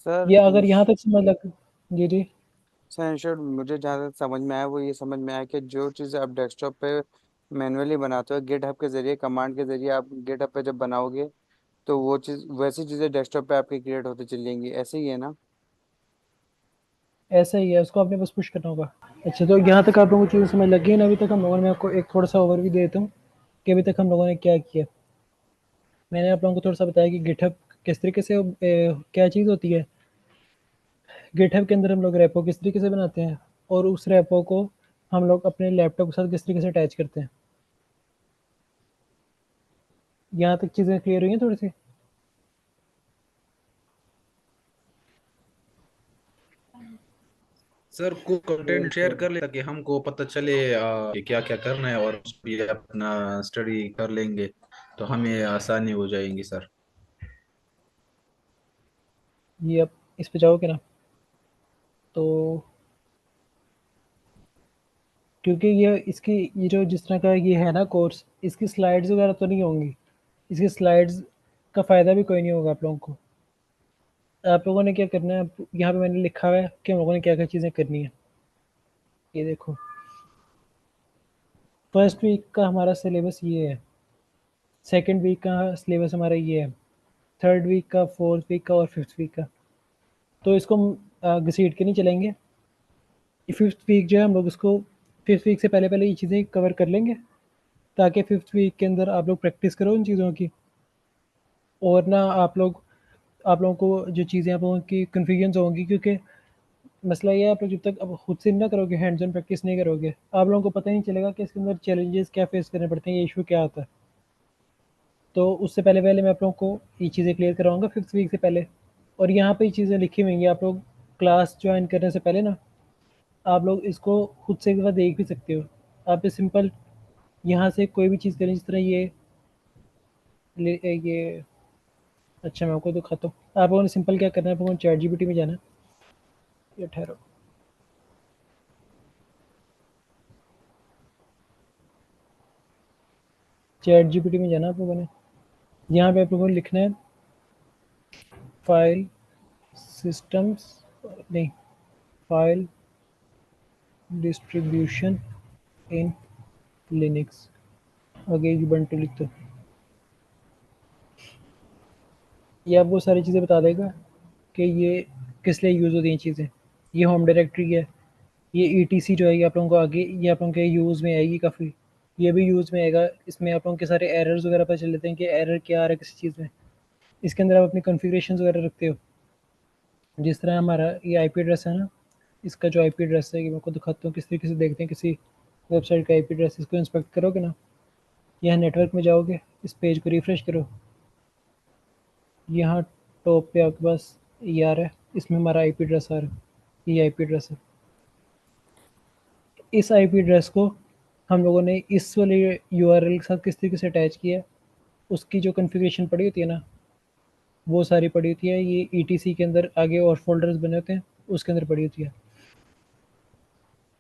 सर या अगर यहाँ तक समझ लग जी जी सर इन शॉर्ट मुझे जहाँ तक समझ में आया वो ये समझ में आया कि जो चीज़ आप डेस्कटॉप पे मैनुअली बनाते हो गिटहब के ज़रिए कमांड के ज़रिए आप गिटहब पे जब बनाओगे तो वो चीज़ वैसी चीज़ें डेस्कटॉप पे आपकी क्रिएट होती चली जाएंगी, ऐसे ही है ना? ऐसा ही है, उसको आपने बस पुश करना होगा। अच्छा तो यहाँ तक आप लोगों को चीज़ें समझ लग गई ना अभी तक हम लोगों ने? मैं आपको एक थोड़ा सा ओवरव्यू दे देता हूँ कि अभी तक हम लोगों ने क्या किया। मैंने आप लोगों को थोड़ा सा बताया कि गिटहब किस तरीके से क्या चीज़ होती है। गिटहब के अंदर हम लोग रेपो किस तरीके से बनाते हैं और उस रेपो को हम लोग अपने लैपटॉप के साथ किस तरीके से अटैच करते हैं। यहाँ तक चीज़ें क्लियर हुई हैं थोड़ी सी? सर को कंटेंट शेयर कर ले ताकि हमको पता चले कि क्या क्या करना है, और उस पर अपना स्टडी कर लेंगे तो हमें आसानी हो जाएगी सर। ये अब इस पे जाओगे ना तो क्योंकि ये इसकी ये जो जिस तरह का ये है ना कोर्स, इसकी स्लाइड्स वगैरह तो नहीं होंगी। इसकी स्लाइड्स का फ़ायदा भी कोई नहीं होगा आप लोगों को। आप लोगों ने क्या करना है, यहाँ पे मैंने लिखा हुआ है कि हम लोगों ने क्या क्या चीज़ें करनी है। ये देखो फर्स्ट वीक का हमारा सिलेबस ये है, सेकंड वीक का सिलेबस हमारा ये है, थर्ड वीक का, फोर्थ वीक का और फिफ्थ वीक का। तो इसको हम घसीट के नहीं चलेंगे। फिफ्थ वीक जो है हम लोग इसको फिफ्थ वीक से पहले पहले ये चीज़ें कवर कर लेंगे ताकि फिफ्थ वीक के अंदर आप लोग प्रैक्टिस करो उन चीज़ों की। और ना आप लोगों को जो चीज़ें आप लोगों की कन्फ्यूजन होंगी क्योंकि मसला ये है आप लोग जब तक अब खुद से ना करोगे, हैंड्स ऑन प्रैक्टिस नहीं करोगे, आप लोगों को पता ही नहीं चलेगा कि इसके अंदर चैलेंजेस क्या फेस करने पड़ते हैं, ये इशू क्या आता है। तो उससे पहले पहले मैं आप लोगों को ये चीज़ें क्लियर करवाऊँगा फिफ्थ वीक से पहले। और यहाँ पे ये चीज़ें लिखी हुई हैं, आप लोग क्लास ज्वाइन करने से पहले ना आप लोग इसको खुद से एक बार देख भी सकते हो। आप सिंपल यहाँ से कोई भी चीज़ करें, जिस तरह ये अच्छा मैं आपको दिखाता हूँ। आप लोगों ने सिंपल क्या करना है, आप लोगों ने चैट जीपीटी में जाना है। ये ठहरो, चैट जीपीटी में जाना आप लोगों ने। यहाँ पे आप लोगों ने लिखना है फाइल सिस्टम्स, नहीं, फाइल डिस्ट्रीब्यूशन इन लिनक्स, आगे यूबंटू लिख दो। ये आपको सारी चीज़ें बता देगा कि ये किस लिए यूज़ होती हैं चीज़ें। ये होम डायरेक्टरी है, ये ईटीसी जो है ये आप लोगों को आगे ये आप लोगों के यूज़ में आएगी काफ़ी। ये भी यूज़ में आएगा, इसमें आप लोगों के सारे एरर्स वगैरह पता चल जाते हैं कि एरर क्या आ रहा है किसी चीज़ में। इसके अंदर आप अपनी कॉन्फ़िगरेशंस वगैरह रखते हो। जिस तरह हमारा ये आईपी एड्रेस है ना, इसका जो आईपी एड्रेस है ये मैं आपको दिखाता हूँ किस तरीके से देखते हैं किसी वेबसाइट का आईपी एड्रेस। इसको इंस्पेक्ट करोगे ना, यहाँ नेटवर्क में जाओगे, इस पेज को रिफ़्रेश करो, यहाँ टॉप पे आपके पास ये आ रहा है, इसमें हमारा आईपी एड्रेस आ रहा है, ये आईपी एड्रेस है। इस आईपी एड्रेस को हम लोगों ने इस वाले यूआरएल के साथ किस तरीके से अटैच किया है, उसकी जो कॉन्फ़िगरेशन पड़ी होती है ना वो सारी पड़ी होती है। ये ईटीसी के अंदर आगे और फ़ोल्डर्स बने होते हैं, उसके अंदर पड़ी होती है।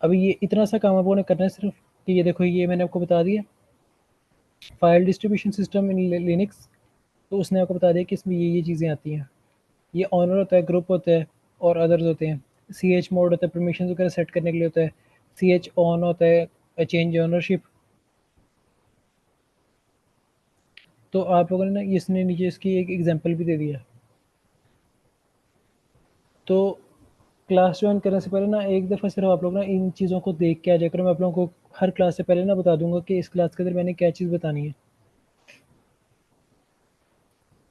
अभी ये इतना सा काम आप लोगों ने करना है सिर्फ कि ये देखो ये मैंने आपको बता दिया file distribution system in Linux. तो उसने आपको बता दिया कि इसमें ये चीज़ें आती हैं। ये ऑनर होता है, ग्रुप होता है और अदर्स होते हैं। सी एच मोड होता है, परमिशन वगैरह सेट करने के लिए होता है। सी एच ऑन होता है, चेंज ऑनरशिप। तो आप लोगों ने ना इसने नीचे इसकी एक एग्जांपल भी दे दिया। तो क्लास ज्वाइन करने से पहले ना एक दफ़ा सिर्फ आप लोग ना इन चीज़ों को देख के आ जाया करो। मैं आप लोगों को हर क्लास से पहले ना बता दूंगा कि इस क्लास के अंदर मैंने क्या चीज़ बतानी है।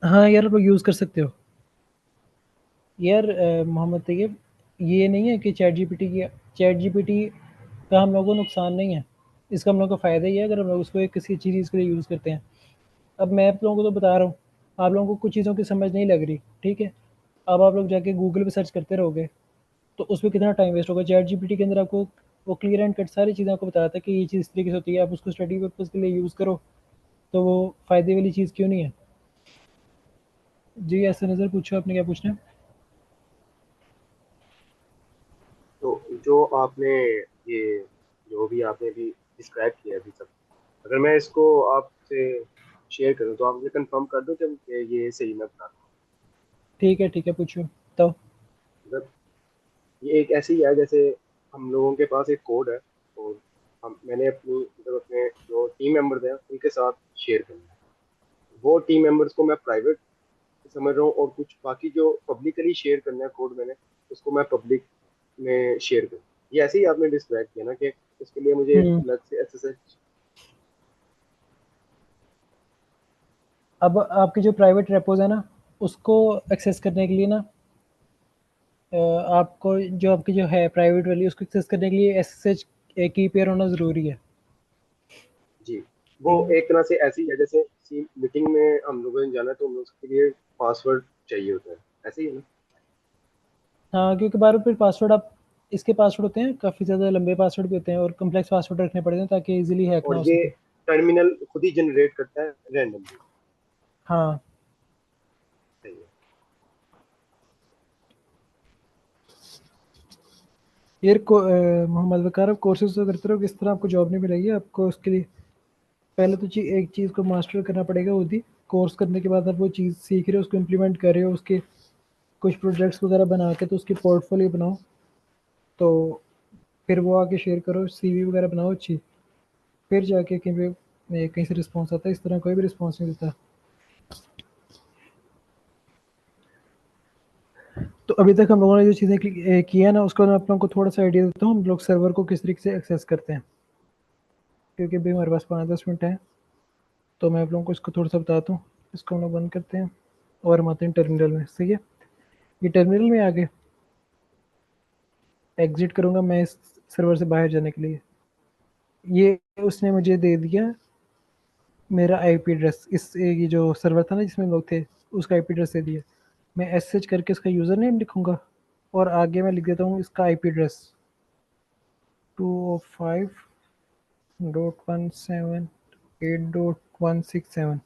हाँ यार, आप लोग यूज़ कर सकते हो यार। मोहम्मद तैयब, ये नहीं है कि चैट जीपीटी का हम लोगों को नुकसान नहीं है, इसका हम लोगों को फ़ायदा ही है अगर हम लोग उसको एक किसी अच्छी चीज़ के लिए यूज़ करते हैं। अब मैं आप लोगों को तो बता रहा हूँ, आप लोगों को कुछ चीज़ों की समझ नहीं लग रही, ठीक है, अब आप लोग जाके गूगल पे सर्च करते रहोगे तो उसमें कितना टाइम वेस्ट होगा। चैट जीपीटी के अंदर आपको वो क्लियर एंड कट सारी चीज़ें आपको बताता है कि ये चीज़ इस तरीके से होती है, आप उसको स्टडी पर्पज़ के लिए यूज़ करो तो वो फ़ायदे वाली चीज़ क्यों नहीं है। जी ऐसे नज़र पूछो, आपने क्या पूछना है? तो जो आपने ये जो भी आपने भी डिस्क्राइब किया अभी तक, अगर मैं इसको आपसे शेयर करूं तो आप मुझे कंफर्म कर दो कि ये सही मैं बता रहा ठीक है पूछो तो। हूं। मतलब ये एक ऐसी है जैसे हम लोगों के पास एक कोड है और मैंने अपनी मतलब अपने जो टीम मेंबर्स हैं उनके साथ शेयर करना है। वो टीम मेंबर्स को मैं प्राइवेट समझ रहा हूँ और कुछ बाकी जो पब्लिकली शेयर करना है कोड मैंने उसको मैं पब्लिक में शेयर करूँ। ये ऐसे ही आपने डिस्क्राइब किया ना कि उसके लिए मुझे अलग से एसएसएच। अब आपके जो प्राइवेट रेपोज है ना उसको एक्सेस करने के लिए ना आपको जो आपकी जो है प्राइवेट वाली उसको एक्सेस करने के लिए एसएसएच की पेयर होना ज़रूरी है। जी वो एक तरह से ऐसी है जैसे मीटिंग में हम लोगों ने जाना है तो हम लोग के लिए पासवर्ड चाहिए होता है, ऐसे ही है ना? हाँ क्योंकि बार बार पासवर्ड आप इसके पासवर्ड होते हैं काफ़ी ज़्यादा लंबे पासवर्ड भी होते हैं और कम्प्लेक्स पासवर्ड रखने पड़ते हैं ताकि इजीली हैक ना और हो ये सके। टर्मिनल खुद ही जनरेट करता है रैंडमली। हाँ सही है। यार मोहम्मद वकार आप कोर्सेज तो करते रहो, किस तरह आपको जॉब नहीं मिलेगी। आपको उसके लिए पहले तो एक चीज़ को मास्टर करना पड़ेगा। वो कोर्स करने के बाद आप वो चीज़ सीख रहे हो, उसको इम्प्लीमेंट कर रहे हो, उसके कुछ प्रोजेक्ट्स वगैरह बना के तो उसकी पोर्टफोलियो बनाओ, तो फिर वो आके शेयर करो, सीवी वगैरह बनाओ अच्छी, फिर जाके कहीं पे कहीं से रिस्पॉन्स आता है। इस तरह कोई भी रिस्पॉन्स नहीं देता। तो अभी तक हम लोगों ने जो चीज़ें की है ना उसको मैं आप लोगों को थोड़ा सा आइडिया देता हूँ हम लोग सर्वर को किस तरीके से एक्सेस करते हैं, क्योंकि अभी हमारे पास 5-10 मिनट है तो मैं आप लोगों को इसको थोड़ा सा बताता हूँ। इसको हम लोग बंद करते हैं और हम आते हैं टर्मिनल में। सही है, ये टर्मिनल में आगे एग्जिट करूँगा मैं इस सर्वर से बाहर जाने के लिए। ये उसने मुझे दे दिया मेरा आईपी एड्रेस, ये जो सर्वर था ना जिसमें लोग थे उसका आईपी एड्रेस दे दिया। मैं एसएच करके इसका यूज़र नेम लिखूँगा और आगे मैं लिख देता हूँ इसका आईपी एड्रेस 205.178.167।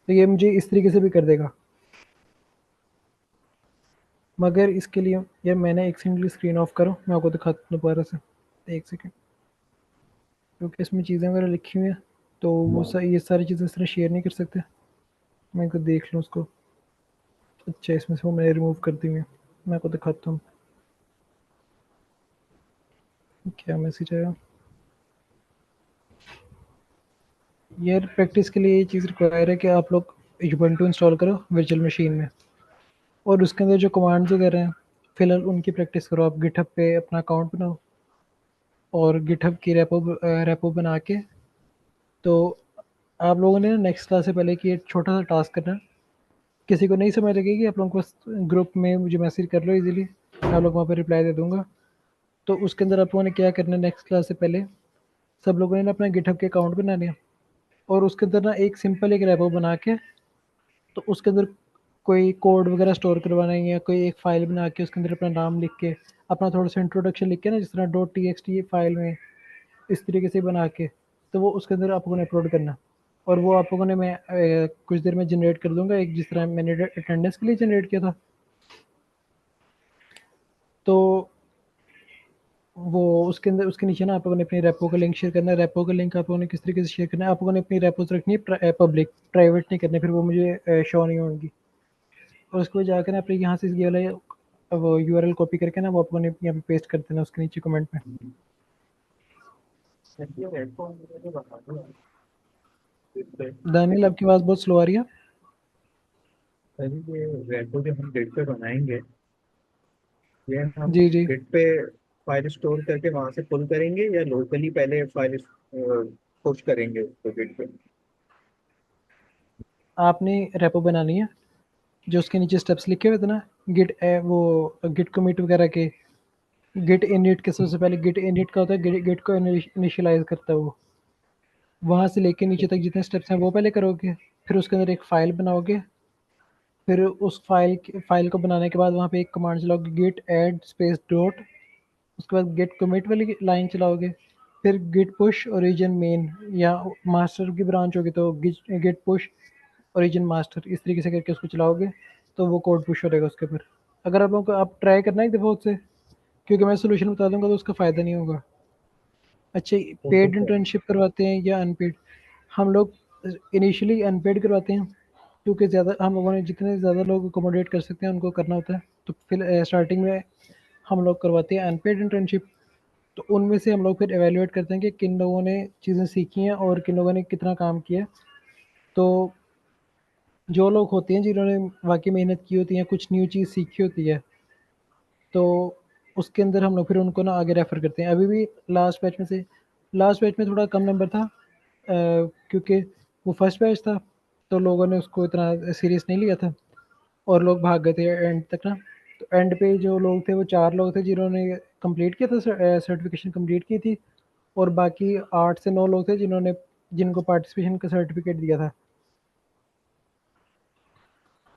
तो ये मुझे इस तरीके से भी कर देगा, मगर इसके लिए यार मैंने एक सेकंड स्क्रीन ऑफ करो, मैं आपको दिखाता हूँ दोबारा से। एक सेकंड, क्योंकि इसमें चीज़ें वगैरह लिखी हुई हैं तो वो ये सारी चीज़ें इस तरह शेयर नहीं कर सकते। मैं इनको देख लूँ उसको। अच्छा इसमें से वो मैंने रिमूव कर दी हुई है, मैं आपको दिखाता हूँ क्या मैसेज आया। यार प्रैक्टिस के लिए ये चीज़ रिक्वायर है कि आप लोग ubuntu इंस्टॉल करो वर्चुअल मशीन में और उसके अंदर जो कमांड्स वगैरह हैं फिलहाल उनकी प्रैक्टिस करो। आप गिटहब पे अपना अकाउंट बनाओ और गिटहब की रेपो बना के, तो आप लोगों ने नेक्स्ट क्लास से पहले कि एक छोटा सा टास्क करना। किसी को नहीं समझ लगेगी आप लोगों को बस ग्रुप में मुझे मैसेज कर लो इजीली, आप लोग वहाँ पर रिप्लाई दे दूँगा। तो उसके अंदर आप लोगों ने क्या करना है, नेक्स्ट क्लास से पहले सब लोगों ने ना अपना गिटहब के अकाउंट बना लिया और उसके अंदर ना एक सिंपल एक रेपो बना के, तो उसके अंदर कोई कोड वगैरह स्टोर करवाना है या कोई एक फ़ाइल बना के उसके अंदर अपना नाम लिख के अपना थोड़ा सा इंट्रोडक्शन लिख के ना, जिस तरह .txt फाइल में इस तरीके से बना के, तो वो उसके अंदर आप लोगों ने अपलोड करना और वो आप लोगों ने मैं कुछ देर में जनरेट कर दूंगा, एक जिस तरह मैंने अटेंडेंस के लिए जनरेट किया था। तो वो उसके अंदर उसके नीचे ना आप लोगों ने अपनी रेपो का लिंक शेयर करना है। रेपो का लिंक आप लोगों ने किस तरीके से शेयर करना है, आप लोगों ने अपनी रेपोज रखनी है पब्लिक, प्राइवेट नहीं करनी, फिर वो मुझे शो नहीं होंगी। और उसके बाद जाकर अपने यहाँ से ये वाला वो यूआरएल कॉपी करके ना वो आप लोगों ने यहाँ पे पेस्ट कर देना उसके नीचे कमेंट में। दानियल आपकी आवाज़ बहुत स्लो आ रही है। ये रेपो जो हम गिट पे बनाएंगे ये हम जी जी गिट पे फाइल स्टोर करके वहां से पुल करेंगे या लोकली पहले फाइल पुश करेंगे उसको गिट पे? आपने रेपो बनानी है जो उसके नीचे स्टेप्स लिखे हुए थे ना, वो गिट कमिट वगैरह के, गिट इनिट के सबसे पहले गिट इनिट का होता है, गिट को इनिशियलाइज करता है वो, वहाँ से लेके नीचे तक जितने स्टेप्स हैं वो पहले करोगे, फिर उसके अंदर एक फ़ाइल बनाओगे फिर उस फाइल को बनाने के बाद वहाँ पे एक कमांड चलाओगे गिट ऐड स्पेस डॉट, उसके बाद गिट कमिट वाली लाइन चलाओगे, फिर गिट पुश ओरिजिन मेन, या मास्टर की ब्रांच होगी तो गिट पुश ओरिजिन मास्टर, इस तरीके से करके उसको चलाओगे तो वो कोड पुश हो जाएगा उसके ऊपर। अगर आप लोगों को आप ट्राई करना है एक दफ़ा उससे, क्योंकि मैं सोल्यूशन बता दूंगा तो उसका फ़ायदा नहीं होगा। अच्छा, पेड इंटर्नशिप करवाते हैं या अनपेड? हम लोग इनिशियली अनपेड करवाते हैं, क्योंकि ज़्यादा हम लोगों ने जितने ज़्यादा लोग अकोमोडेट कर सकते हैं उनको करना होता है, तो फिर स्टार्टिंग में हम लोग करवाते हैं अनपेड इंटर्नशिप। तो उनमें से हम लोग फिर एवेल्युएट करते हैं कि किन लोगों ने चीज़ें सीखी हैं और किन लोगों ने कितना काम किया। तो जो लोग होते हैं जिन्होंने वाकई मेहनत की होती है, कुछ न्यू चीज़ सीखी होती है, तो उसके अंदर हम लोग फिर उनको ना आगे रेफ़र करते हैं। अभी भी लास्ट बैच में थोड़ा कम नंबर था, क्योंकि वो फर्स्ट बैच था, तो लोगों ने उसको इतना सीरियस नहीं लिया था और लोग भाग गए थे एंड तक ना। तो एंड पे जो लोग थे वो 4 लोग थे जिन्होंने कंप्लीट किया था, सर्टिफिकेशन कंप्लीट की थी, और बाकी 8 से 9 लोग थे जिनको पार्टिसिपेशन का सर्टिफिकेट दिया था।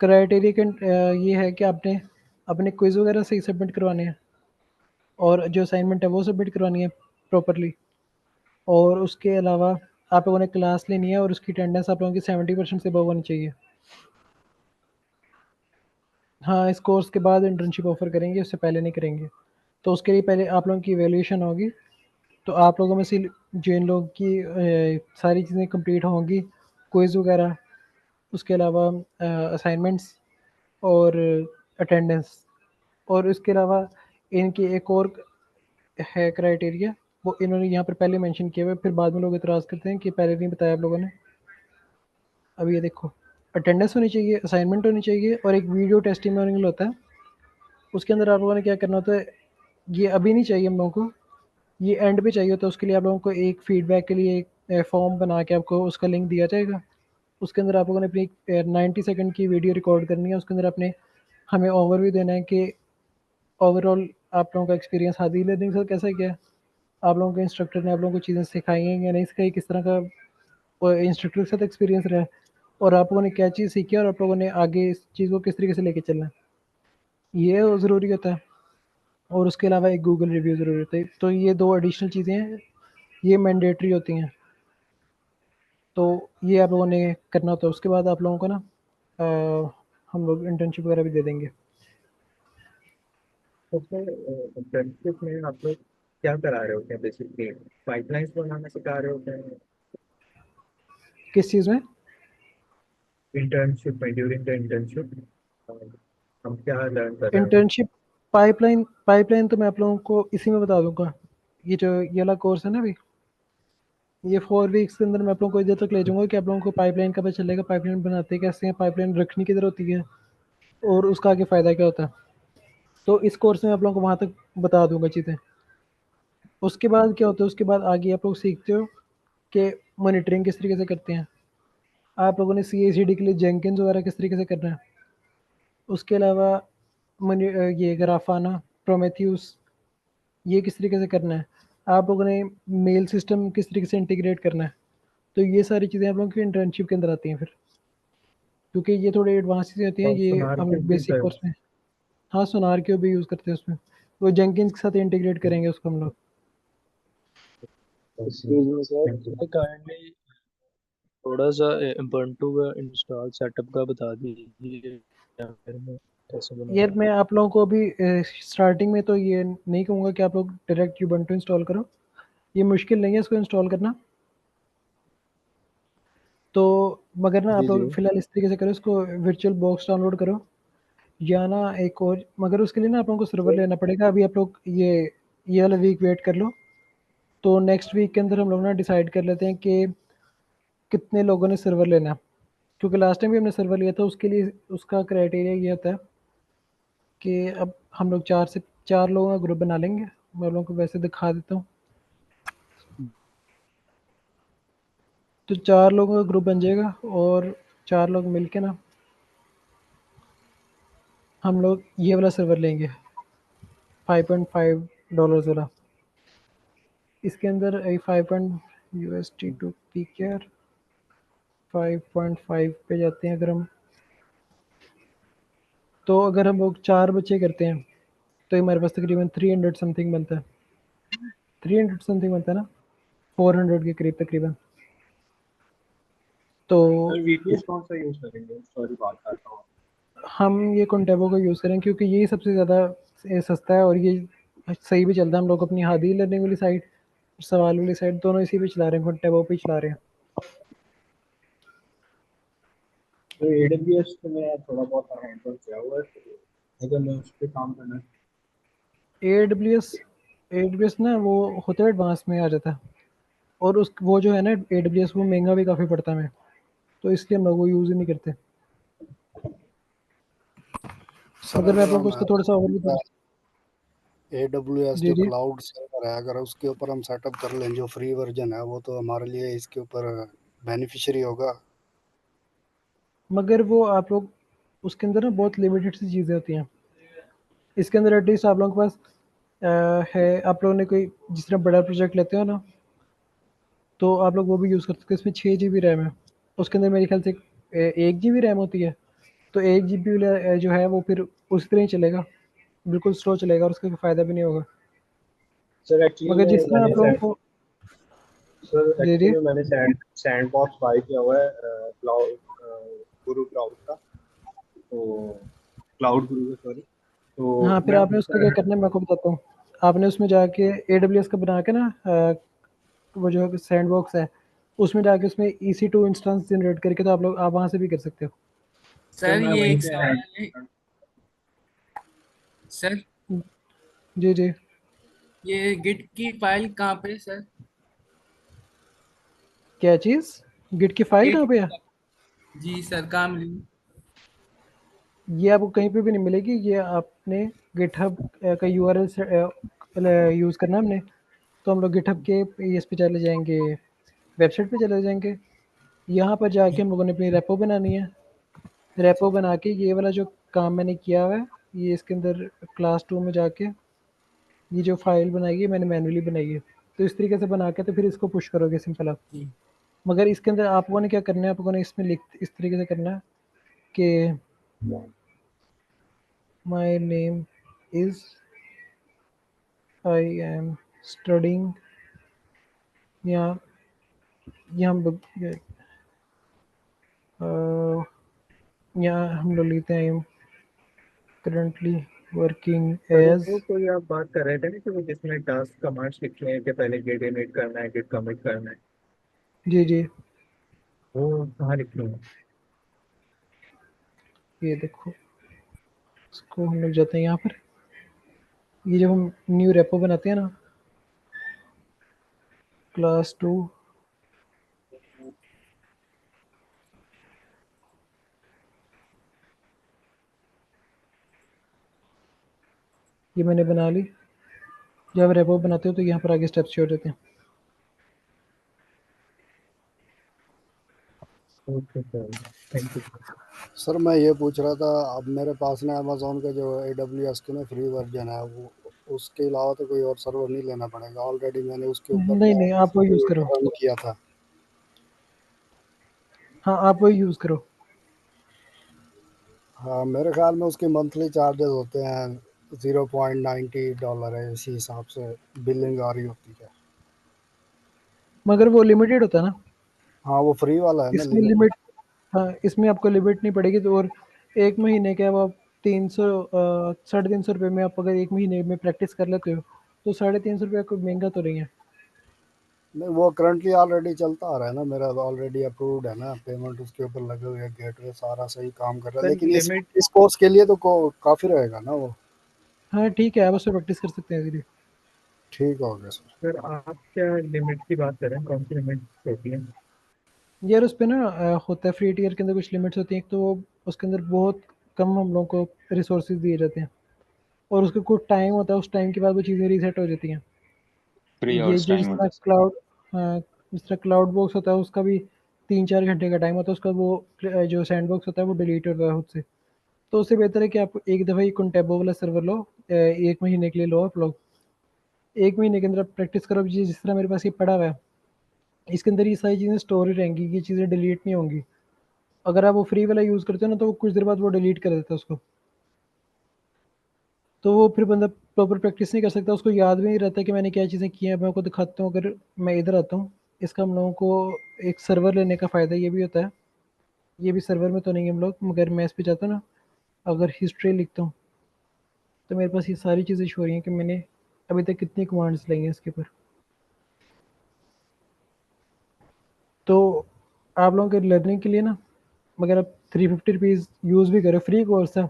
क्राइटेरिया ये है कि आपने अपने क्विज़ वगैरह सही सबमिट करवाने हैं, और जो असाइनमेंट है वो सबमिट करवानी है प्रॉपरली, और उसके अलावा आप लोगों ने क्लास लेनी है और उसकी अटेंडेंस आप लोगों की 70% से अबव होनी चाहिए। हाँ, इस कोर्स के बाद इंटर्नशिप ऑफ़र करेंगे, उससे पहले नहीं करेंगे। तो उसके लिए पहले आप लोगों की इवैल्यूएशन होगी, तो आप लोगों में से जिन लोग की सारी चीज़ें कंप्लीट होंगी, क्विज़ वगैरह, उसके अलावा असाइनमेंट्स और अटेंडेंस, और इसके अलावा इनकी एक और है क्राइटेरिया, वो इन्होंने यहाँ पर पहले मेंशन किया हुआ है, फिर बाद में लोग इतराज़ करते हैं कि पहले नहीं बताया आप लोगों ने। अब ये देखो, अटेंडेंस होनी चाहिए, असाइनमेंट होनी चाहिए, और एक वीडियो टेस्टिमोनियल होता है। उसके अंदर आप लोगों ने क्या करना होता है, ये अभी नहीं चाहिए हम लोगों को, ये एंड पे चाहिए होता है। उसके लिए आप लोगों को एक फीडबैक के लिए एक फॉर्म बना के आपको उसका लिंक दिया जाएगा। उसके अंदर आप लोगों ने अपनी 90 सेकंड की वीडियो रिकॉर्ड करनी है। उसके अंदर अपने हमें ओवरव्यू देना है कि ओवरऑल आप लोगों का एक्सपीरियंस हादी लर्निंग से कैसा गया, आप लोगों के इंस्ट्रक्टर ने आप लोगों को चीज़ें सिखाई हैं या नहीं सिखाई, किस तरह का इंस्ट्रक्टर के साथ एक्सपीरियंस रहा है, और आप लोगों ने क्या चीज़ सीखी है, और आप लोगों ने आगे इस चीज़ को किस तरीके से लेके चलना है, ये ज़रूरी होता है। और उसके अलावा एक गूगल रिव्यू ज़रूरी होता है। तो ये 2 एडिशनल चीज़ें हैं, ये मैंडेटरी होती हैं, तो ये आप लोगों ने करना होता है। उसके बाद आप लोगों को ना हम लोग इंटर्नशिप वगैरह भी दे देंगे। उसमें इंटर्नशिप में आप लोग क्या करा रहे होते हैं? बेसिकली पाइपलाइंस बनाना सिखा रहे होते हैं किस चीज़ में? इंटर्नशिप में, ड्यूरिंग द इंटर्नशिप हम क्या लर्न कर रहे होते हैं? इंटर्नशिप पाइपलाइन तो मैं आप लोगों को इसी में बता दूंगा। ये वाला कोर्स है ना, अभी ये 4 वीक्स के अंदर मैं आप लोगों को इधर तक ले जाऊंगा कि आप लोगों को पाइपलाइन का पता चलेगा, पाइपलाइन बनाते कैसे हैं, पाइपलाइन रखनी किधर होती है, और उसका आगे फ़ायदा क्या होता है। तो इस कोर्स में आप लोगों को वहाँ तक बता दूंगा चीज़ें। उसके बाद क्या होता है, उसके बाद आगे आप लोग सीखते हो कि मॉनिटरिंग किस तरीके से करते हैं, आप लोगों ने CI/CD के लिए जेंकिन्स वगैरह किस तरीके से करना है। उसके अलावा ये ग्राफाना, प्रोमेथियस, ये किस तरीके से करना है। आप लोगों ने मेल सिस्टम किस तरीके से इंटीग्रेट करना है। तो ये सारी चीज़ें आप लोगों की इंटर्नशिप के अंदर आती हैं फिर, क्योंकि ये थोड़ी एडवांस चीज़ें होती हैं, और ये सुनार हम के लोग भी बेसिक कोर्स में। हाँ, सोनार क्यूब भी यूज़ करते हैं उसमें, वो जेंकिन्स के साथ इंटीग्रेट करेंगे उसको हम लोग। एक्सक्यूज मी सर, काइंडली थोड़ा सा ubuntu का इंस्टॉल सेटअप का बता दीजिए, या फिर मैं कैसे यार बनाऊँ? मैं आप लोगों को अभी स्टार्टिंग में तो ये नहीं कहूँगा कि आप लोग डायरेक्ट यूबंटू इंस्टॉल करो, ये मुश्किल नहीं है इसको इंस्टॉल करना। तो मगर ना आप जी जी। लोग फ़िलहाल इस तरीके से करो, इसको वर्चुअल बॉक्स डाउनलोड करो, या ना एक और, मगर उसके लिए ना आप लोगों को सर्वर लेना पड़ेगा। अभी आप लोग ये वाला वीक वेट कर लो, तो नेक्स्ट वीक के अंदर हम लोग ना डिसाइड कर लेते हैं कि कितने लोगों ने सर्वर लेना है। क्योंकि लास्ट टाइम भी हमने सर्वर लिया था, उसके लिए उसका क्राइटेरिया ये होता है कि अब हम लोग 4 लोगों का ग्रुप बना लेंगे। मैं आप लोगों को वैसे दिखा देता हूँ। तो 4 लोगों का ग्रुप बन जाएगा, और 4 लोग मिलके ना हम लोग ये वाला सर्वर लेंगे, $5.5 वाला। इसके अंदर 5 USD टू पी केयर 5.5 पे जाते हैं अगर हम, तो अगर हम लोग 4 बच्चे करते हैं तो हमारे पास तकरीबन 300 समथिंग बनता है, 300 समथिंग बनता है ना, 400 के करीब तकरीबन। तो सर वीपीएस कौन सा यूज करेंगे? सॉरी बात करता हूँ। हम ये कॉन्टेबो का यूज़ करें क्योंकि यही सबसे ज़्यादा सस्ता है और ये सही भी चलता है। हम लोग अपनी हादी लर्निंग वाली साइड, सवाल वाली साइड दोनों इसी पे चला रहे हैं, कॉन्टेबो पे ही चला रहे हैं। तो AWS पे मैं थोड़ा बहुत हैंड ऑन किया हुआ है, तो अगर मैं उस पर काम करना AWS ना वो होता है एडवांस में आ जाता है, और उस वो जो है ना AWS वो महंगा भी काफ़ी पड़ता है हमें, तो इसलिए हम लोग वो यूज़ ही नहीं करते। सर अगर मैं आप अगर लोगों को हम उसका थोड़ा सा ओवरव्यू दूँ। AWS जी जो जी। क्लाउड सर्वर है, अगर उसके ऊपर हम सेटअप कर लें जो फ्री वर्जन है, वो तो हमारे लिए इसके ऊपर बेनिफिशियरी होगा। मगर वो आप लोग उसके अंदर ना बहुत लिमिटेड सी चीज़ें होती हैं। इसके अंदर एटलीस्ट आप लोगों के पास है, आप लोगों ने कोई जिस तरह बड़ा प्रोजेक्ट लेते हो ना, तो आप लोग वो भी यूज़ कर सकते हो। इसमें 6 GB रैम है, उसके अंदर मेरे ख्याल से 1 GB रैम होती है, तो 1 GB जो है वो फिर उसी तरह ही चलेगा, बिल्कुल स्लो चलेगा और उसका कोई फ़ायदा भी नहीं होगा। सर एक्चुअली मगर जिस तरह आप लोगों को जी जी मैंने सैंडबॉक्स बाय किया हुआ है क्लाउड गुरु क्लाउड का, तो क्लाउड गुरु का, सॉरी। तो हाँ, फिर मैं आपने उसका क्या करना है मैं आपको बताता हूँ। आपने उसमें जाके AWS का बना के ना वो जो सैंडबॉक्स है उसमें जाके उसमें EC2 इंस्टेंस जनरेट करके, तो आप वहाँ से भी कर सकते हो। तो सर मैं ये वहीं एक पे सवाल है सर, जी जी। ये गिट की फाइल कहाँ पे है सर? क्या चीज़? गिट की फाइल गिट कहाँ पे है? जी सर, कहाँ मिली? ये आपको कहीं पे भी नहीं मिलेगी। ये आपने गिटहब का URL से यूज़ करना है हमने, तो हम लोग गिटहब के इस पे चले जाएंगे, वेबसाइट पे चले जाएंगे। यहाँ पर जाके हम लोगों ने अपनी रेपो बनानी है। रेपो बना के ये वाला जो काम मैंने किया हुआ है, ये इसके अंदर क्लास 2 में जाके ये जो फाइल बनाई है मैंने मैन्युअली बनाई है, तो इस तरीके से बना के तो फिर इसको पुश करोगे सिंपल आप। जी मगर इसके अंदर आप लोगों ने क्या करना है, आप लोगों ने इसमें लिख इस तरीके से करना है कि my name is I am studying, या हम लोग यहाँ हम लोग लिखते हैं I am currently working sir as. वो कोई आप बात कर रहे थे ना कि वो जिसमें टास्क कमांड्स लिखे हैं कि पहले गेट इनिट करना है, गेट कमिट करना है, जी जी, वो कहाँ लिखे हैं? ये देखो, इसको हम लोग जाते हैं यहाँ पर, ये जब हम न्यू रेपो बनाते हैं ना, क्लास 2 ये मैंने बना ली। जब रेपो बनाते हो तो यहाँ पर आगे स्टेप्स शो हो जाते हैं। Okay sir, thank you. Sir मैं ये पूछ रहा था, अब मेरे पास ना अमेजोन का जो AWS का ना फ्री वर्जन है, वो उसके अलावा तो कोई और सर्वर नहीं लेना पड़ेगा। ऑलरेडी मैंने उसके ऊपर नहीं नहीं, आप वो यूज़ करो। रन किया था। हाँ, आप वही यूज़ करो। हाँ, मेरे ख्याल में उसके मंथली चार्जेस होते हैं $0.90 है, इसी हिसाब से बिलिंग आ रही होती है। मगर वो लिमिटेड होता है ना, हाँ वो फ्री वाला है ना, इसमें लिमिट। लिमिट, हाँ इसमें आपको लिमिट नहीं पड़ेगी। तो और 1 महीने के अब आप 300 350 रुपये में आप अगर 1 महीने में प्रैक्टिस कर लेते हो तो 350 रुपये कोई महंगा तो नहीं है। नहीं, वो करंटली ऑलरेडी चलता आ रहा है ना, मेरा ऑलरेडी अप्रूव्ड है ना, पेमेंट उसके ऊपर लगे हुए, गेटवे सारा सही काम कर रहा है। सर लेकिन लिमिट, इस कोर्स के लिए तो काफ़ी रहेगा ना वो। हाँ ठीक है, आप उससे प्रैक्टिस कर सकते हैं इजीली। ठीक हो गया सर। सर आप क्या लिमिट की बात कर रहे हैं? कौन सी लिमिट होती है? यार उस पे ना होता है फ्री टीयर के अंदर कुछ लिमिट्स होती हैं। एक तो उसके अंदर बहुत कम हम लोगों को रिसोर्सेज दिए जाते हैं, और उसका कुछ टाइम होता है, उस टाइम के बाद वो चीज़ें रीसेट हो जाती हैं। फ्री ये आवर्स जो टाइम जिस होता तरह है। क्लाउड, हाँ जिस तरह क्लाउड बॉक्स होता है उसका भी 3-4 घंटे का टाइम होता है उसका। वो जो सैंड बॉक्स होता है वो डिलीट होता है खुद से। तो उससे बेहतर है कि आप एक दफ़ा ही कंटेबो वाला सर्वर लो, 1 महीने के लिए लो आप लोग। 1 महीने के अंदर आप प्रैक्टिस करो। जिस तरह मेरे पास ये पड़ा हुआ है, इसके अंदर ये सारी चीज़ें स्टोर ही रहेंगी, ये चीज़ें डिलीट नहीं होंगी। अगर आप वो फ्री वाला यूज़ करते हो ना तो वो कुछ देर बाद वो डिलीट कर देता है उसको। तो वो फिर बंदा प्रॉपर प्रैक्टिस नहीं कर सकता, उसको याद भी नहीं रहता कि मैंने क्या चीज़ें की हैं। मैं आपको दिखाता हूँ, अगर मैं इधर आता हूँ, इसका हम लोगों को एक सर्वर लेने का फ़ायदा ये भी होता है। ये भी सर्वर में तो नहीं हम लोग, मगर मैं इस पे जाता हूँ ना, अगर हिस्ट्री लिखता हूँ तो मेरे पास ये सारी चीज़ें शो हो रही हैं कि मैंने अभी तक कितनी कमांड्स लाई हैं इसके ऊपर। तो आप लोगों के लर्निंग के लिए ना, अगर आप 350 रुपीज़ यूज़ भी करो, फ्री कोर्स है,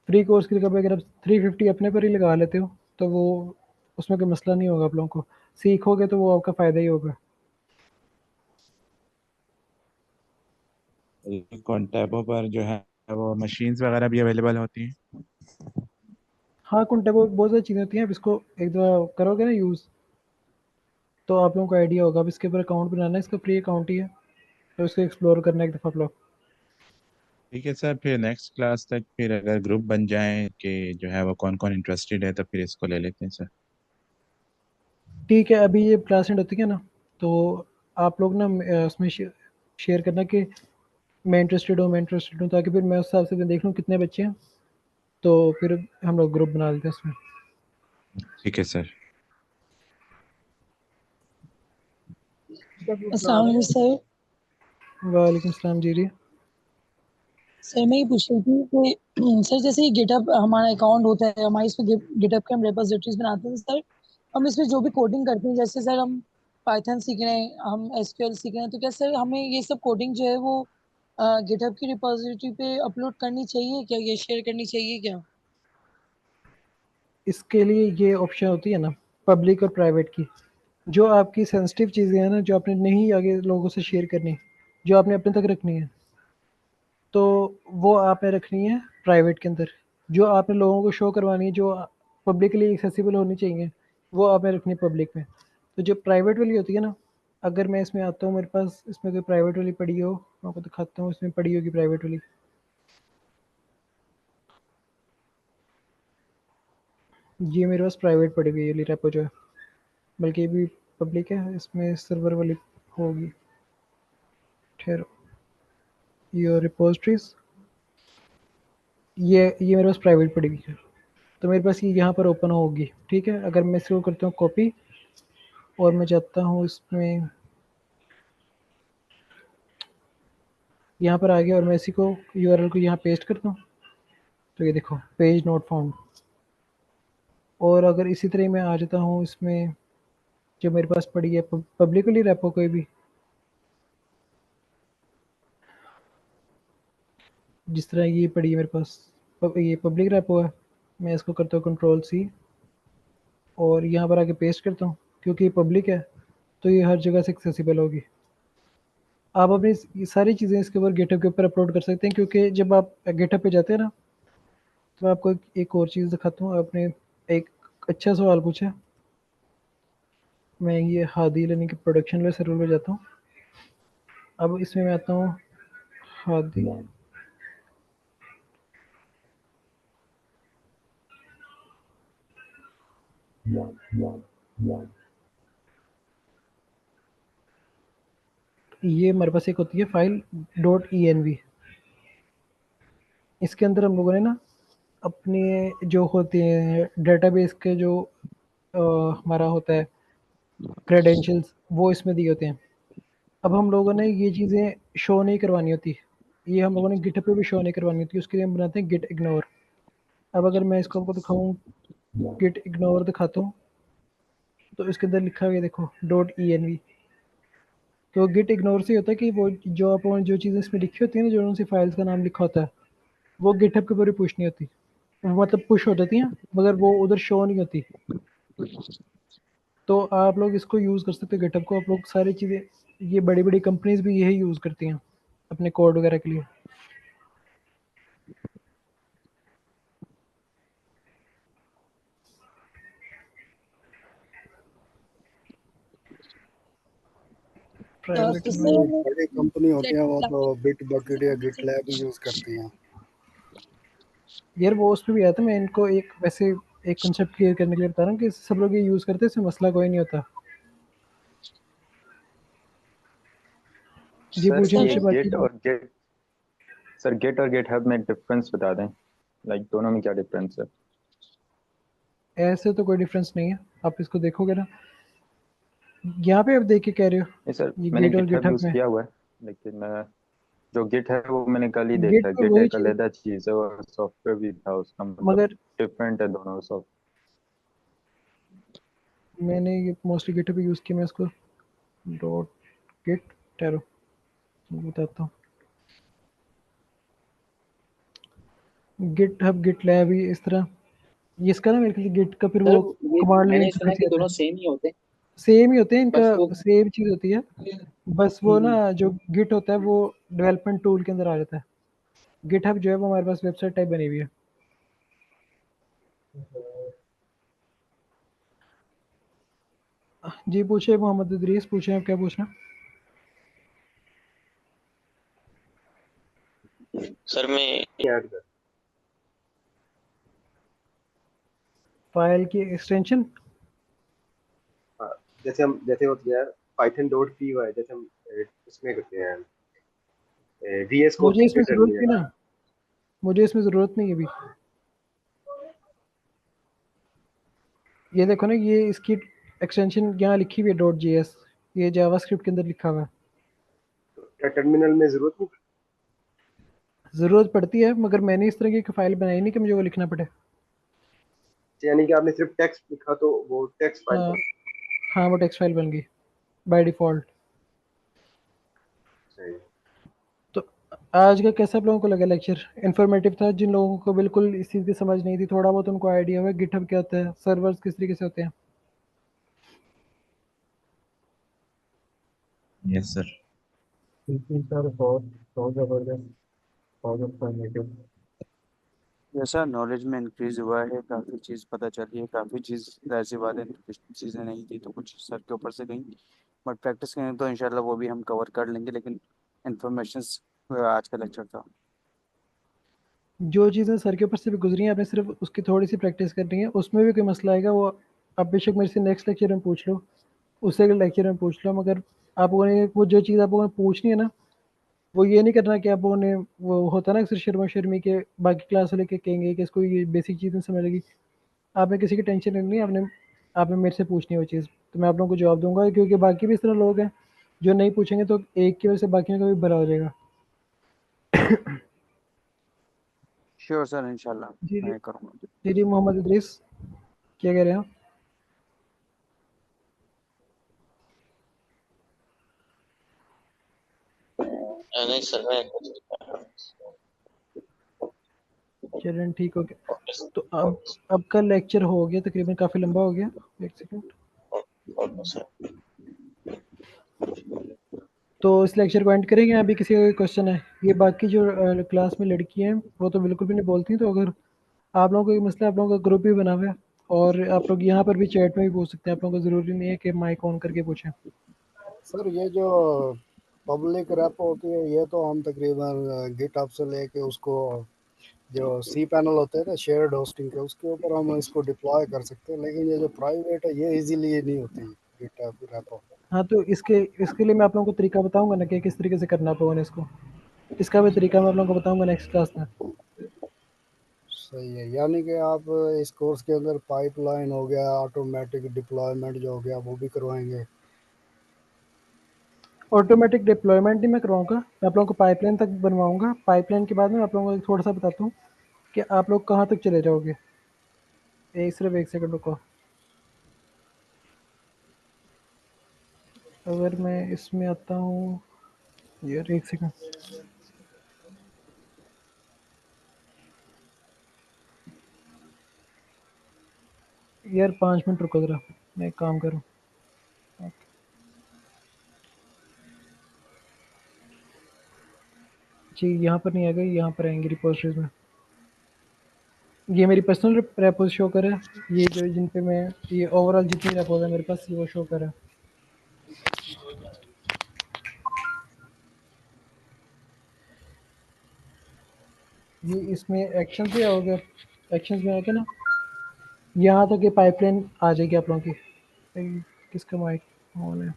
फ्री कोर्स के लिए कभी अगर आप 350 अपने पर ही लगा लेते हो तो वो उसमें कोई मसला नहीं होगा। आप लोगों को सीखोगे तो वो आपका फ़ायदा ही होगा। कॉन्टैबो पर जो है वो मशीन्स वगैरह भी अवेलेबल होती हैं। हाँ, कॉन्टैबो बहुत सारी चीज़ें होती हैं। आप इसको एक दफ़ा करोगे ना यूज़, तो आप लोगों को आइडिया होगा। अब इसके ऊपर अकाउंट बनाना है, इसका फ्री अकाउंट ही है, तो इसको एक्सप्लोर करना है एक दफ़ा आप लोग। ठीक है सर, फिर नेक्स्ट क्लास तक फिर अगर ग्रुप बन जाए कि जो है वो कौन कौन इंटरेस्टेड है तो फिर इसको ले लेते हैं सर। ठीक है, अभी ये क्लास एंड होती है ना, तो आप लोग ना उसमें शेयर करना कि मैं इंटरेस्टेड हूँ, ताकि फिर मैं उस हिसाब से देख लूँ कितने बच्चे हैं, तो फिर हम लोग ग्रुप बना लेते हैं उसमें। ठीक है सर। अस्सलाम वालेकुम सर। वालेकुम सलाम जी। सर मैं ये पूछ रही थी कि सर जैसे ये गिटहब हमारा अकाउंट होता है, हमारे इसमें गिटहब के हम रेपोजिटरीज बनाते हैं सर, हम इसमें जो भी कोडिंग करते हैं, जैसे सर हम पाइथन सीख रहे हैं, हम एसक्यूएल सीख रहे हैं, तो क्या सर हमें ये सब कोडिंग जो है वो गिटहब की रिपोजिटरी पे अपलोड करनी चाहिए क्या, ये शेयर करनी चाहिए क्या? इसके लिए ये ऑप्शन होती है ना पब्लिक और प्राइवेट की। जो आपकी सेंसिटिव चीज़ें हैं ना, जो आपने नहीं आगे लोगों से शेयर करनी, जो आपने अपने तक रखनी है, तो वो आपने रखनी है प्राइवेट के अंदर। जो आपने लोगों को शो करवानी है, जो पब्लिकली एक्सेसिबल होनी चाहिए, वो आपने रखनी है पब्लिक में। तो जो प्राइवेट वाली होती है ना, अगर मैं इसमें आता हूँ, मेरे पास इसमें कोई प्राइवेट वाली पड़ी हो, मैं आपको दिखाता हूँ, इसमें पड़ी होगी प्राइवेट वाली। ये मेरे पास प्राइवेट पड़ी हुई है, ये रेपो जो है, बल्कि ये भी पब्लिक है, इसमें सर्वर वाली होगी। ठहरो, ये रिपोजिटरीज, ये मेरे पास प्राइवेट पड़ी हुई है, तो मेरे पास ये यहाँ पर ओपन होगी। ठीक है, अगर मैं इसको करता हूँ कॉपी और मैं जाता हूँ इसमें, यहाँ पर आ गया, और मैं इसी को यूआरएल को यहाँ पेस्ट करता हूँ, तो ये देखो पेज नॉट फाउंड। और अगर इसी तरह मैं आ जाता हूँ इसमें, जो मेरे पास पड़ी है पब्लिकली रेपो, कोई भी जिस तरह ये पड़ी है मेरे पास, ये पब्लिक रेपो है, मैं इसको करता हूँ कंट्रोल सी और यहाँ पर आके पेस्ट करता हूँ, क्योंकि ये पब्लिक है तो ये हर जगह से एक्सेसिबल होगी। आप अपनी ये सारी चीज़ें इसके ऊपर गिटहब के ऊपर अपलोड कर सकते हैं, क्योंकि जब आप गिटहब पे जाते हैं ना, तो मैं आपको एक और चीज़ दिखाता हूँ। आपने एक अच्छा सवाल पूछा, मैं ये हादी लर्निंग के प्रोडक्शन वाले सर्वर पे जाता हूँ। अब इसमें मैं आता हूँ हादी, ये हमारे पास एक होती है फाइल .env। इसके अंदर हम लोगों ने ना अपने जो होते हैं डेटाबेस के जो हमारा होता है क्रेडेंशियल्स, वो इसमें दिए होते हैं। अब हम लोगों ने ये चीज़ें शो नहीं करवानी होती, ये हम लोगों ने गिटहब पे भी शो नहीं करवानी होती, उसके लिए हम बनाते हैं गिट इग्नोर। अब अगर मैं इसको आपको दिखाऊँ, गिट इग्नोर दिखाता हूँ, तो इसके अंदर लिखा हुआ है देखो .env। तो गिट इग्नोर से होता है कि वो जो आप जो चीज़ें इसमें लिखी होती है ना, जो उनसे फाइल्स का नाम लिखा होता है, वो गिटहब के ऊपर पुश नहीं होती, मतलब पुश हो जाती हैं मगर वो उधर शो नहीं होती। तो आप लोग इसको यूज़ कर सकते हो गिटहब को। आप लोग सारी चीज़ें, ये बड़ी बड़ी कंपनीज भी यही यूज़ करती हैं अपने कोड वगैरह के लिए। प्राइवेट जो बड़ी कंपनी होती है वो तो बिट बकेट या गिटलैब यूज करती हैं। यार वो उस पर भी आया था, मैं इनको एक वैसे एक कंसेप्ट क्लियर करने के लिए बता रहा हूँ कि सब लोग ये यूज़ करते हैं, इसमें मसला कोई नहीं होता। जी सर पूछिए ये मुझसे बाकी। गेट और गिटहब में डिफरेंस बता दें, लाइक दोनों में क्या डिफरेंस है? ऐसे तो कोई डिफरेंस नहीं है, आप इसको देखोगे ना, यहाँ पे आप देख के कह रहे हो नहीं सर, ये मैंने गिट और गिटहब गिटहब यूज़ में। किया हुआ है, लेकिन जो गिट है वो मैंने कल ही गिट देखा है। में गिट वही एक चीज़, अलग चीज़ है और सॉफ्टवेयर भी था उसका, मतलब मगर डिफरेंट है दोनों सॉफ्ट। मैंने ये मोस्टली गिटहब यूज़ किया। मैं इसको डॉट गिट टेरो बताता हूँ। गिटहब गिट लैब ही इस तरह, ये इसका ना मेरे ख्याल से गिट का फिर सर वो ये कमांड लाइन मैंने सुना है इंटरफेस कि आता दोनों है, सेम ही होते हैं, सेम ही होते हैं इनका, बस वो सेम चीज़ होती है। बस वो ना हम्म, जो गिट होता है वो डेवलपमेंट टूल के अंदर आ जाता है। गिटहब जो है वो हमारे पास वेबसाइट टाइप बनी हुई है। जी पूछे मोहम्मद इदरीस, पूछे आप क्या पूछना। सर मैं ऐड कर। फाइल की एक्सटेंशन, हाँ, जैसे होती है python.py, जैसे हम इसमें करते हैं VS कोड मुझे इसमें क्रिएट करनी ज़रूरत है। नहीं ना, मुझे इसमें ज़रूरत नहीं है अभी। ये देखो ना, ये इसकी एक्सटेंशन यहाँ लिखी हुई है .js, ये जावास्क्रिप्ट के अंदर लिखा हुआ है। क्या टर्मिनल में जरूरत नहीं ज़रूरत पड़ती है, मगर मैंने इस तरह की फाइल बनाई नहीं कि मुझे वो लिखना पड़े। पड़ती, यानी कि आपने सिर्फ टेक्स्ट लिखा तो वो टेक्स्ट फाइल हाँ बन हाँ, वो टेक्स्ट फाइल बन गई बाय डिफ़ॉल्ट। जाएगी। तो आज का कैसा आप लोगों को लगा लेक्चर? इन्फॉर्मेटिव था? जिन लोगों को बिल्कुल इस चीज़ की समझ नहीं थी, थोड़ा बहुत उनको आइडिया हुआ गिटहब क्या होता है, सर्वर्स किस तरीके से होते हैं। Yes sir. सर बहुत बहुत जबरदस्त, बहुत इंफॉर्मेटिव। जैसा नॉलेज में इंक्रीज हुआ है, काफ़ी चीज़ पता चली है, काफ़ी चीज़ ऐसी बात है कुछ चीज़ें नहीं थी तो कुछ सर के ऊपर से गई, बट प्रैक्टिस करेंगे तो इंशाल्लाह वो भी हम कवर कर लेंगे। लेकिन इन्फॉर्मेशन आज का लेक्चर था। जो चीज़ें सर के ऊपर से भी गुजरी हैं, आपने सिर्फ उसकी थोड़ी सी प्रैक्टिस करनी है। उसमें भी कोई मसला आएगा वो आप बेशक मेरे से नेक्स्ट लेक्चर में पूछ लो, उससे अगले लेक्चर में पूछ लो, मगर आपको ने वो जो चीज़ आपको पूछनी है ना, वो ये नहीं करना कि आपको ने वो होता है ना अक्सर शर्मा शर्मी के बाकी क्लास वाले के कहेंगे कि इसको ये बेसिक चीज़ें समझ लगी। आपने किसी की टेंशन नहीं लेनी, आपने आपने मेरे से पूछनी है वो चीज़, तो मैं आप लोगों को जवाब दूंगा, क्योंकि बाकी भी इस तरह लोग हैं जो नहीं पूछेंगे तो एक की वजह से बाकियों का भी भला हो जाएगा। श्योर सर, इंशाल्लाह जी जी मैं करूँगा। जी जी, मोहम्मद इदरीस क्या कह रहे हैं आप? नहीं सर मैं चलें ठीक हो गया। तो अब का लेक्चर हो गया तकरीबन, काफ़ी लंबा हो गया। एक सेकंड, तो इस लेक्चर को एंड करेंगे। अभी किसी का कोई क्वेश्चन है? ये बाकी जो क्लास में लड़की हैं वो तो बिल्कुल भी नहीं बोलती, तो अगर आप लोगों को कोई मसला, आप लोगों का ग्रुप भी बना हुआ है और आप लोग यहाँ पर भी चैट में भी पूछ सकते हैं। आप लोगों को ज़रूरी नहीं है कि माइक ऑन करके पूछें। सर ये जो पब्लिक रैप होती है ये तो हम तकरीबन गिटहब से लेके उसको जो सी पैनल होते हैं ना शेयर्ड होस्टिंग के, उसके ऊपर हम इसको डिप्लॉय कर सकते हैं, लेकिन ये जो प्राइवेट है ये इजीली नहीं होती गिटहब रैप। हाँ, तो इसके लिए मैं आप लोगों को तरीका बताऊंगा ना कि किस तरीके से करना होगा इसको। इसका भी तरीका मैं आप लोगों को बताऊंगा नेक्स्ट क्लास में। सही है, यानी कि आप इस कोर्स के अंदर पाइपलाइन हो गया, ऑटोमेटिक डिप्लॉयमेंट जो हो गया वो भी करवाएंगे। ऑटोमेटिक डिप्लॉयमेंट नहीं मैं करवाऊंगा, मैं आप लोगों को पाइपलाइन तक बनवाऊंगा। पाइपलाइन के बाद में आप लोगों को थोड़ा सा बताता हूँ कि आप लोग कहाँ तक चले जाओगे। सिर्फ एक सेकंड रुको, अगर मैं इसमें आता हूँ यार, एक सेकंड यार, 5 मिनट रुको ज़रा, मैं एक काम करूँ। जी यहाँ पर नहीं आएगा, यहाँ पर आएंगे रिपोजिटरीज में। ये मेरी पर्सनल रेपोज शो कर है, ये जो जिन पे मैं ये ओवरऑल जितनी रेपोज है मेरे पास ये वो शो कर है। ये इसमें एक्शन भी आओगे, एक्शंस में आके ना यहाँ तक ये पाइपलाइन आ जाएगी आप लोगों की। किसका माइक ऑन है?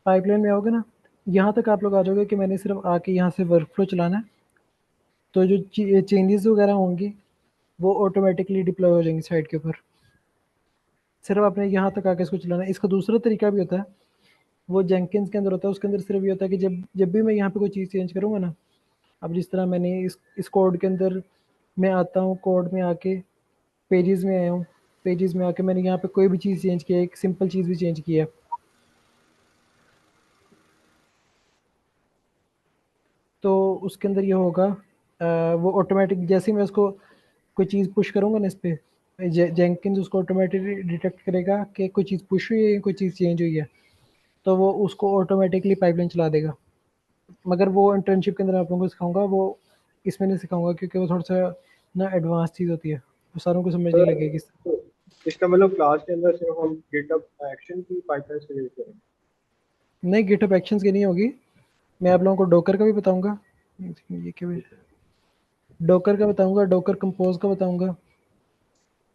पाइपलाइन में आओगे ना, यहाँ तक आप लोग आ जाओगे कि मैंने सिर्फ आके यहाँ से वर्कफ्लो चलाना है तो जो चेंजेस वगैरह होंगी वो ऑटोमेटिकली डिप्लॉय हो जाएंगी साइट के ऊपर। सिर्फ आपने यहाँ तक आके इसको चलाना है। इसका दूसरा तरीका भी होता है, वो जेंकिंस के अंदर होता है। उसके अंदर सिर्फ ये होता है कि जब जब भी मैं यहाँ पे कोई चीज़ चेंज करूँगा ना, अब जिस तरह मैंने इस कोड के अंदर मैं आता हूँ, कोड में आके पेजेस में आया हूँ, पेजेस में आके मैंने यहाँ पे कोई भी चीज़ चेंज की है, एक सिंपल चीज़ भी चेंज की है, तो उसके अंदर ये होगा वो ऑटोमेटिक जैसे ही मैं उसको कोई चीज़ पुश करूँगा ना इस पर, जेंकिंस उसको ऑटोमेटिकली डिटेक्ट करेगा कि कोई चीज़ पुश हुई है, कोई चीज़ चेंज हुई है, तो वो उसको ऑटोमेटिकली पाइपलाइन चला देगा। मगर वो इंटर्नशिप के अंदर आप लोगों को सिखाऊंगा, वो इसमें नहीं सिखाऊंगा क्योंकि वो थोड़ा सा ना एडवांस चीज़ होती है, वो सारों को समझ नहीं लगेगी। तो इसका मतलब क्लास के अंदर सिर्फ हम गिटहब एक्शन की पाइपलाइन से यूज करेंगे? नहीं, गिटहब एक्शंस की नहीं होगी। मैं आप लोगों को डोकर का भी बताऊंगा, ये क्या डोकर का बताऊंगा, डोकर कंपोज का बताऊंगा,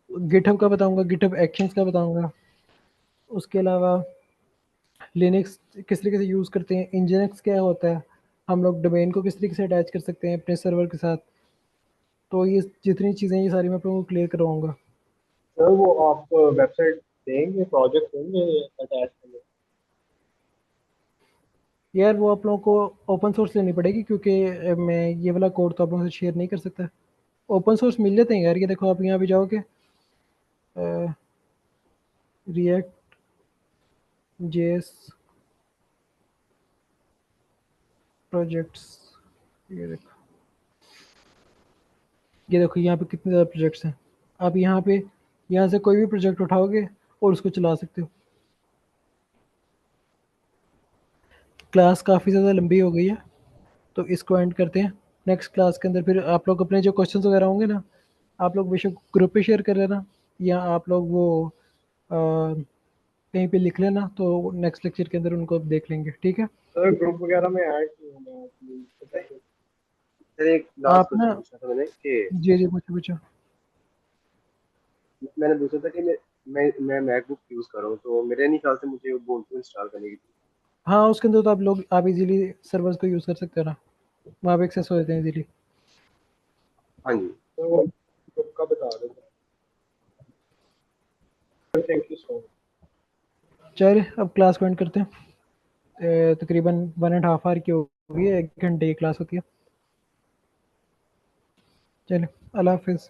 गिटहब का बताऊंगा, गिटहब एक्शंस का बताऊंगा। उसके अलावा लिनक्स किस तरीके से यूज़ करते हैं, इंजनक्स क्या होता है, हम लोग डोमेन को किस तरीके से अटैच कर सकते हैं अपने सर्वर के साथ। तो ये जितनी चीज़ें ये सारी मैं आप लोगों को क्लियर करवाऊंगा। सर वो आप वेबसाइट देंगे, प्रोजेक्ट देंगे अटैच करने? यार वो आप लोगों को ओपन सोर्स लेनी पड़ेगी क्योंकि मैं ये वाला कोड तो आप लोगों से शेयर नहीं कर सकता। ओपन सोर्स मिल जाते हैं यार, ये देखो आप यहाँ पे जाओगे रिएक्ट जेएस प्रोजेक्ट्स, ये देखो यहाँ पे कितने ज़्यादा प्रोजेक्ट्स हैं। आप यहाँ से कोई भी प्रोजेक्ट उठाओगे और उसको चला सकते हो। क्लास काफ़ी ज़्यादा लंबी हो गई है तो इसको एंड करते हैं। नेक्स्ट क्लास के अंदर फिर आप लोग अपने जो क्वेश्चंस वगैरह होंगे ना, आप लोग बेशक ग्रुप पे शेयर कर लेना या आप लोग वो कहीं पे लिख लेना, तो नेक्स्ट लेक्चर के अंदर उनको देख लेंगे। ठीक है सर ग्रुप वगैरह में ऐड नहीं होना है। सर एक लास्ट आप ना, क्वेश्चन पूछना था मैंने कि जी पूछो। मैंने पूछा था कि मैं मैकबुक यूज कर रहा हूँ, तो मेरे नहीं ख्याल से मुझे ubuntu इंस्टॉल करने की। हाँ उसके अंदर तो आप इजीली सर्वर्स को यूज़ कर सकते हो ना, वहाँ पे एक्सेस हो जाते हैं इजीली। हाँ जी, तो ग्रुप का बता दो। Thank you so much. चलिए अब क्लास को एंड करते हैं। तकरीबन 1.5 आवर की होगी, 1 घंटे की क्लास होती है। चलिए अल्लाह हाफिज़।